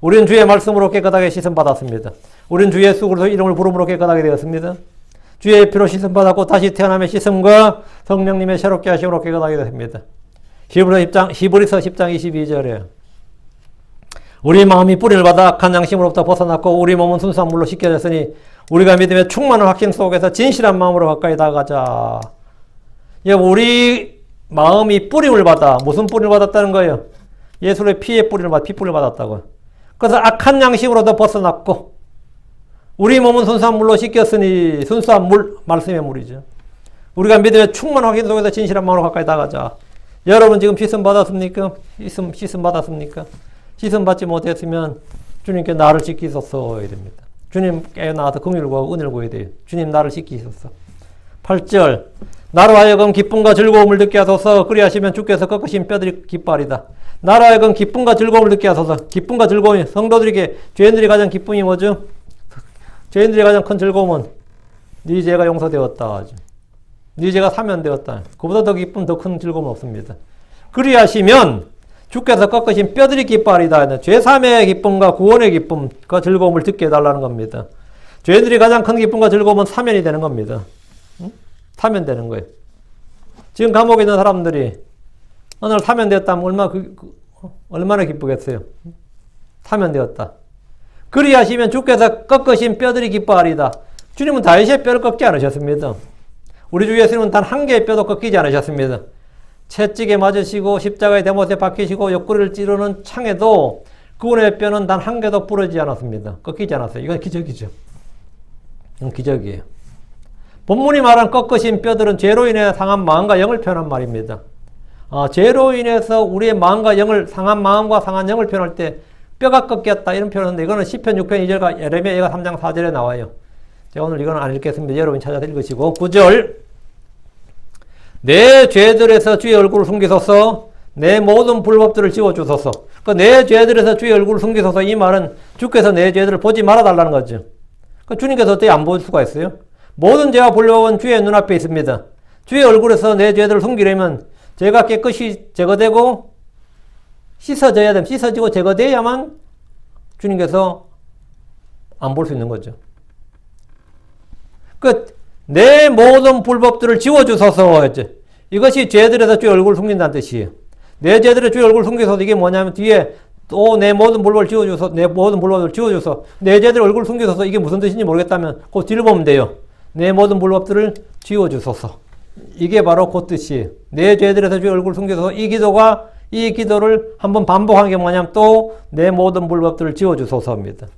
우리는 주의 말씀으로 깨끗하게 씻음 받았습니다. 우리는 주 예수 그리스도 이름을 부름으로 깨끗하게 되었습니다. 주의 피로 씻음 받았고 다시 태어남의 씻음과 성령님의 새롭게 하심으로 깨끗하게 됩니다. 히브리서 10장 22절에 우리 마음이 뿌리를 받아 악한 양심으로부터 벗어났고 우리 몸은 순수한 물로 씻겨졌으니 우리가 믿음의 충만한 확신 속에서 진실한 마음으로 가까이 다가가자. 우리 마음이 뿌림을 받아. 무슨 뿌림을 받았다는 거예요? 예수의 피의 뿌림을 받아. 피뿌림을 받았다고요. 그래서 악한 양심으로도 벗어났고 우리 몸은 순수한 물로 씻겼으니 순수한 물, 말씀의 물이죠. 우리가 믿음의 충만한 확신 속에서 진실한 마음으로 가까이 다가가자. 여러분 지금 씻음 받았습니까? 씻음 받았습니까? 씻음 받지 못했으면 주님께 나를 씻기소서 해야 됩니다. 주님께 나와서 긍휼을 구하고 은혜를 구해야 돼요. 주님 나를 씻기소서. 8절 나로 하여금 기쁨과 즐거움을 느끼게 하소서. 그리하시면 주께서 꺾으신 뼈들이 기뻐하리다. 나로 하여금 기쁨과 즐거움을 느끼게 하소서. 기쁨과 즐거움이 성도들에게 죄인들이 가장 기쁨이 뭐죠? 죄인들이 가장 큰 즐거움은 네 죄가 용서되었다. 네 죄가 사면되었다. 그보다 더 기쁨, 더 큰 즐거움은 없습니다. 그리하시면 주께서 꺾으신 뼈들이 기뻐하리다. 죄사함의 기쁨과 구원의 기쁨과 즐거움을 듣게 해달라는 겁니다. 죄인들이 가장 큰 기쁨과 즐거움은 사면이 되는 겁니다. 응? 사면되는 거예요. 지금 감옥에 있는 사람들이 어느 날 사면되었다면 얼마나 기쁘겠어요. 사면되었다. 그리하시면 주께서 꺾으신 뼈들이 기뻐하리다. 주님은 다윗의 뼈를 꺾지 않으셨습니다. 우리 주 예수님은 단 한 개의 뼈도 꺾이지 않으셨습니다. 채찍에 맞으시고 십자가의 대못에 박히시고 옆구리를 찌르는 창에도 그분의 뼈는 단 한 개도 부러지지 않았습니다. 꺾이지 않았어요. 이건 기적이죠. 이건 기적이에요. 본문이 말한 꺾으신 뼈들은 죄로 인해 상한 마음과 영을 표현한 말입니다. 죄로 인해서 우리의 마음과 영을, 상한 마음과 상한 영을 표현할 때 뼈가 꺾였다 이런 표현인데 이거는 시편 6편 2절과 예레미야 3장 4절에 나와요. 제가 오늘 이거는 안 읽겠습니다. 여러분이 찾아서 읽으시고 9절 내 죄들에서 주의 얼굴을 숨기소서. 내 모든 불법들을 지워주소서. 내 죄들에서 주의 얼굴을 숨기소서. 이 말은 주께서 내 죄들을 보지 말아달라는 거죠. 주님께서 어떻게 안 볼 수가 있어요? 모든 죄와 불법은 주의 눈앞에 있습니다. 주의 얼굴에서 내 죄들을 숨기려면 죄가 깨끗이 제거되고 씻어져야 됩니다. 씻어지고 제거돼야만 주님께서 안 볼 수 있는 거죠. 내 모든 불법들을 지워주소서 했죠. 이것이 죄들에서 주의 얼굴을 숨긴다는 뜻이에요. 내 죄들의 주의 얼굴을 숨기소서. 이게 뭐냐면 뒤에 또 내 모든 불법을 지워주소서. 내 모든 불법을 지워주소서. 내 죄들의 얼굴을 숨기소서. 이게 무슨 뜻인지 모르겠다면 그 뒤를 보면 돼요. 내 모든 불법들을 지워주소서. 이게 바로 그 뜻이에요. 내 죄들에서 주의 얼굴을 숨기소서. 이 기도를 한번 반복하는 게 뭐냐면 또 내 모든 불법들을 지워주소서입니다.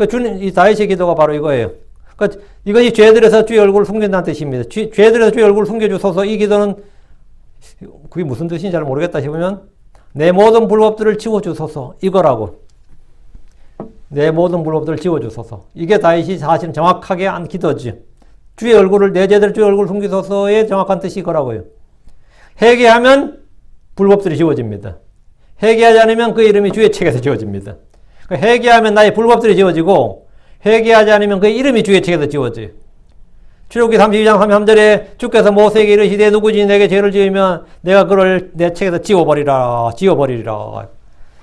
주님, 이 다윗의 기도가 바로 이거예요. 이것이 죄들에서 주의 얼굴을 숨긴다는 뜻입니다. 죄들에서 주의 얼굴을 숨겨주소서. 이 기도는 그게 무슨 뜻인지 잘 모르겠다 싶으면 내 모든 불법들을 지워주소서. 이거라고. 내 모든 불법들을 지워주소서. 이게 다윗이 사실 정확하게 한 기도지. 주의 얼굴을, 내 죄들 주의 얼굴을 숨기소서의 정확한 뜻이 이거라고요. 회개하면 불법들이 지워집니다. 회개하지 않으면 그 이름이 주의 책에서 지워집니다. 회개하면 나의 불법들이 지워지고 회개하지 않으면 그의 이름이 주의 책에서 지워져요. 출애굽기 32장 33절에 주께서 모세에게 이르시되 누구든지 내게 죄를 지으면 내가 그를 내 책에서 지워버리라.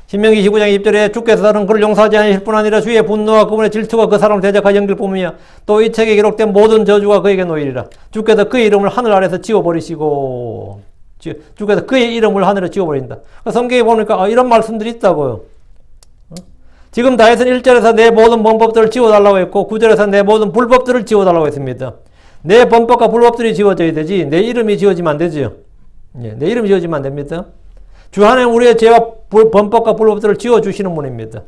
신명기 29장 20절에 주께서는 그를 용서하지 않으실 뿐 아니라 주의 분노와 그분의 질투가 그 사람을 대적하여 연길 뿜으며 또 이 책에 기록된 모든 저주가 그에게 놓이리라. 주께서 그의 이름을 하늘 아래서 지워버리시고, 주께서 그의 이름을 하늘에 지워버린다. 성경에 보니까 이런 말씀들이 있다고요. 지금 다윗은 1절에서 내 모든 범법들을 지워달라고 했고 9절에서 내 모든 불법들을 지워달라고 했습니다. 내 범법과 불법들이 지워져야 되지 내 이름이 지워지면 안 되죠. 예, 내 이름이 지워지면 안 됩니다. 주 하나님 우리의 죄와 범법과 불법들을 지워주시는 분입니다.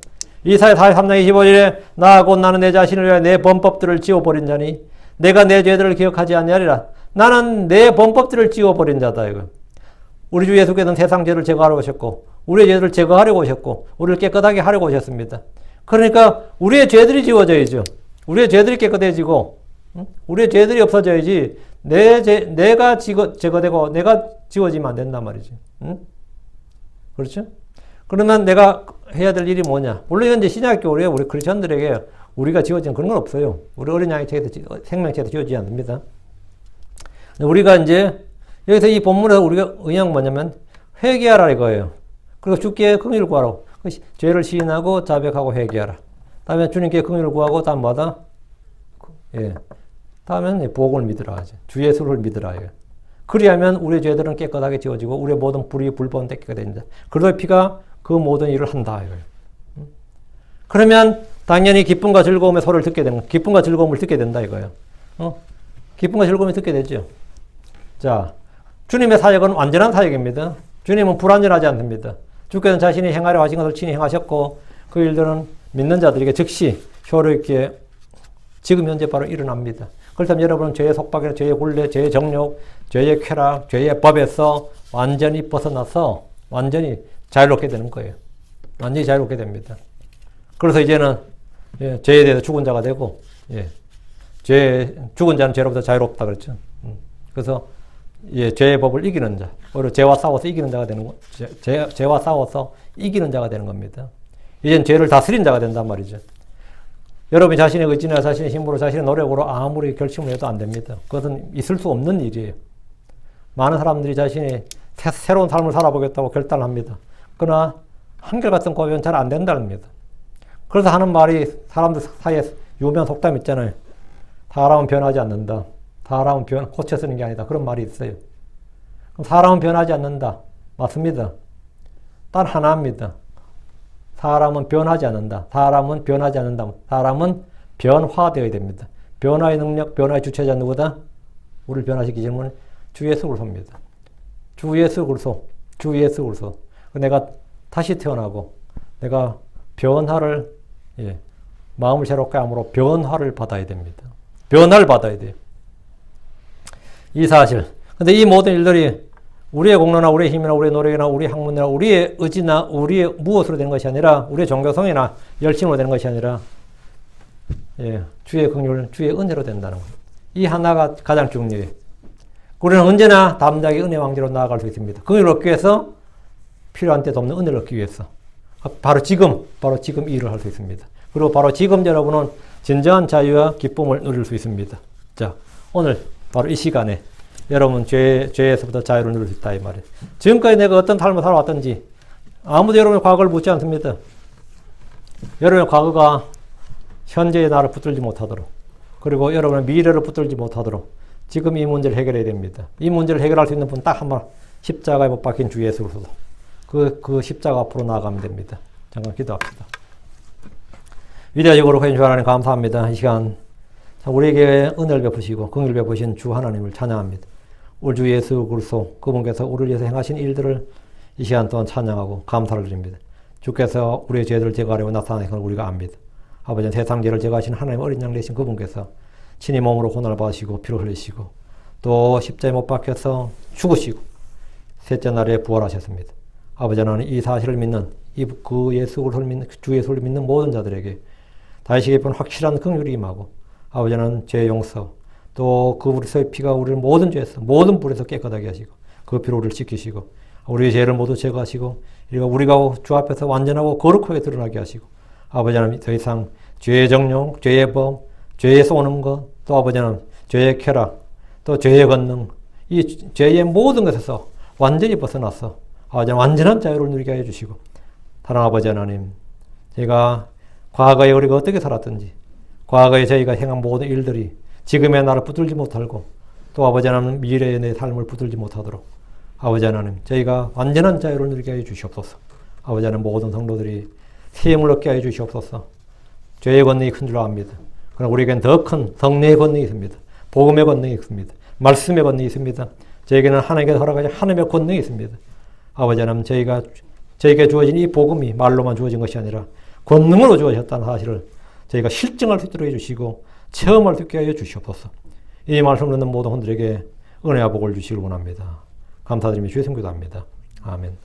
이사야 43장 25절에 나 곧 나는 내 자신을 위하여 내 범법들을 지워버린 자니 내가 내 죄들을 기억하지 아니하리라. 나는 내 범법들을 지워버린 자다. 이거. 우리 주 예수께서는 세상 죄를 제거하려고 오셨고 우리의 죄를 제거하려고 오셨고 우리를 깨끗하게 하려고 오셨습니다. 그러니까 우리의 죄들이 지워져야죠. 우리의 죄들이 깨끗해지고 우리의 죄들이 없어져야지 내가 제거되고 내가 지워지면 안 된단 말이지. 그렇죠? 그러면 내가 해야 될 일이 뭐냐? 물론 이제 신약교회 우리 크리스천들에게 우리가 지워진 그런 건 없어요. 우리 어린 양의 책에도 생명책에도 지워지지 않습니다. 우리가 이제 여기서 이 본문에서 우리가 의향 뭐냐면 회개하라 이거예요. 그리고 주께 긍휼을 구하라. 죄를 시인하고 자백하고 회개하라. 다음에 주님께 긍휼을 구하고 다음 뭐다? 예. 다음엔 복음을 믿으라 하죠. 주 예수를 믿으라. 그리하면 우리의 죄들은 깨끗하게 지워지고 우리의 모든 불의 불법은 떼기가 됩니다. 그리스도의 피가 그 모든 일을 한다. 그러면 당연히 기쁨과 즐거움의 소리를 듣게 되는 기쁨과 즐거움을 듣게 된다 이거예요. 기쁨과 즐거움을 듣게 되죠. 자, 주님의 사역은 완전한 사역입니다. 주님은 불완전하지 않습니다. 주께서는 자신이 행하려 하신 것을 친히 행하셨고 그 일들은 믿는 자들에게 즉시 효력 있게 지금 현재 바로 일어납니다. 그렇다면 여러분은 죄의 속박이나 죄의 굴레, 죄의 정욕, 죄의 쾌락, 죄의 법에서 완전히 벗어나서 완전히 자유롭게 되는 거예요. 완전히 자유롭게 됩니다. 그래서 이제는 죄에 대해서 죽은 자가 되고 죽은 자는 죄로부터 자유롭다 그랬죠. 그래서 죄의 법을 이기는 자, 오히려 죄와 싸워서 이기는 자가 되는 거, 죄와 싸워서 이기는 자가 되는 겁니다. 이젠 죄를 다스린 자가 된단 말이죠. 여러분이 자신의 의지나 자신의 힘으로 자신의 노력으로 아무리 결심을 해도 안 됩니다. 그것은 있을 수 없는 일이에요. 많은 사람들이 자신이 새로운 삶을 살아보겠다고 결단을 합니다. 그러나 한결같은 고백은 잘 안 된다는 겁니다. 그래서 하는 말이 사람들 사이에 유명한 속담 있잖아요. 사람은 변하지 않는다. 사람은 고쳐 쓰는 게 아니다. 그런 말이 있어요. 그럼 사람은 변하지 않는다. 맞습니다. 단 하나입니다. 사람은 변하지 않는다. 사람은 변하지 않는다. 사람은 변화되어야 됩니다. 변화의 능력, 변화의 주체자 누구다? 우리를 변화시키시는 분은 주 예수 그리스도입니다. 주 예수 그리스도. 주 예수 그리스도. 내가 다시 태어나고 내가 변화를 마음을 새롭게 함으로 변화를 받아야 됩니다. 변화를 받아야 돼요. 이 사실. 근데 이 모든 일들이 우리의 공로나 우리의 힘이나 우리의 노력이나 우리의 학문이나 우리의 의지나 우리의 무엇으로 되는 것이 아니라 우리의 종교성이나 열심으로 되는 것이 아니라 주의 긍휼, 주의 은혜로 된다는 것. 이 하나가 가장 중요해요. 우리는 언제나 담대하게 은혜 왕지로 나아갈 수 있습니다. 긍휼을 얻기 위해서 필요한 때 돕는 은혜를 얻기 위해서 바로 지금 이 일을 할 수 있습니다. 그리고 바로 지금 여러분은 진정한 자유와 기쁨을 누릴 수 있습니다. 자, 오늘 바로 이 시간에 여러분 죄에서부터 자유를 누릴 수 있다 이 말이에요. 지금까지 내가 어떤 삶을 살아왔던지 아무도 여러분의 과거를 묻지 않습니다. 여러분의 과거가 현재의 나를 붙들지 못하도록 그리고 여러분의 미래를 붙들지 못하도록 지금 이 문제를 해결해야 됩니다. 이 문제를 해결할 수 있는 분 딱 한 번 십자가에 못 박힌 주 예수 그리스도 그 십자가 앞으로 나아가면 됩니다. 잠깐 기도합시다. 위대하시고 거룩하신 주 하나님 감사합니다. 이 시간 우리에게 은혜를 베푸시고 긍휼을 베푸신 주 하나님을 찬양합니다. 우리 주 예수 그리스도 그분께서 우리를 위해서 행하신 일들을 이 시간 동안 찬양하고 감사를 드립니다. 주께서 우리의 죄들을 제거하려고 나타나신 걸 우리가 압니다. 아버지는 세상 죄를 제거하신 하나님 어린 양 되신 그분께서 친히 몸으로 고난을 받으시고 피를 흘리시고 또 십자에 못 박혀서 죽으시고 셋째 날에 부활하셨습니다. 아버지 하나님 이 사실을 믿는 그 예수 그리스도를 믿는 주 예수를 믿는 모든 자들에게 다시 깊은 확실한 긍휼이 임하고 아버지 하나님 죄 용서 또 그 그리스도의 피가 우리를 모든 죄에서 모든 불에서 깨끗하게 하시고 그 피로 우리를 지키시고 우리의 죄를 모두 제거하시고 우리가 주 앞에서 완전하고 거룩하게 드러나게 하시고 아버지 하나님 더 이상 죄의 정욕, 죄의 법, 죄의 쏘는 것, 또 아버지 하나님 죄의 쾌락, 또 죄의 권능 이 죄의 모든 것에서 완전히 벗어나서 아버지 완전한 자유를 누리게 해 주시고 사랑하는 아버지 하나님, 저희가 과거에 우리가 어떻게 살았든지, 과거에 저희가 행한 모든 일들이 지금의 나를 붙들지 못하고, 또 아버지 하나님 미래의 내 삶을 붙들지 못하도록 아버지 하나님, 저희가 완전한 자유를 누리게 하여 주시옵소서. 아버지 하나님, 모든 성도들이 새 힘을 얻게 하여 주시옵소서. 죄의 권능이 큰 줄 압니다. 그러나 우리에겐 더 큰 성령의 권능이 있습니다. 복음의 권능이 있습니다. 말씀의 권능이 있습니다. 저에게는 하나님께서 허락하신 하나님의 권능이 있습니다. 아버지 하나님, 저에게 주어진 이 복음이 말로만 주어진 것이 아니라 권능으로 주어졌다는 사실을 저희가 실증할 수 있도록 해주시고 체험할 수 있게 하여 주시옵소서. 이 말씀을 듣는 모든 분들에게 은혜와 복을 주시길 원합니다. 감사드리며 주의 성교도 합니다. 아멘.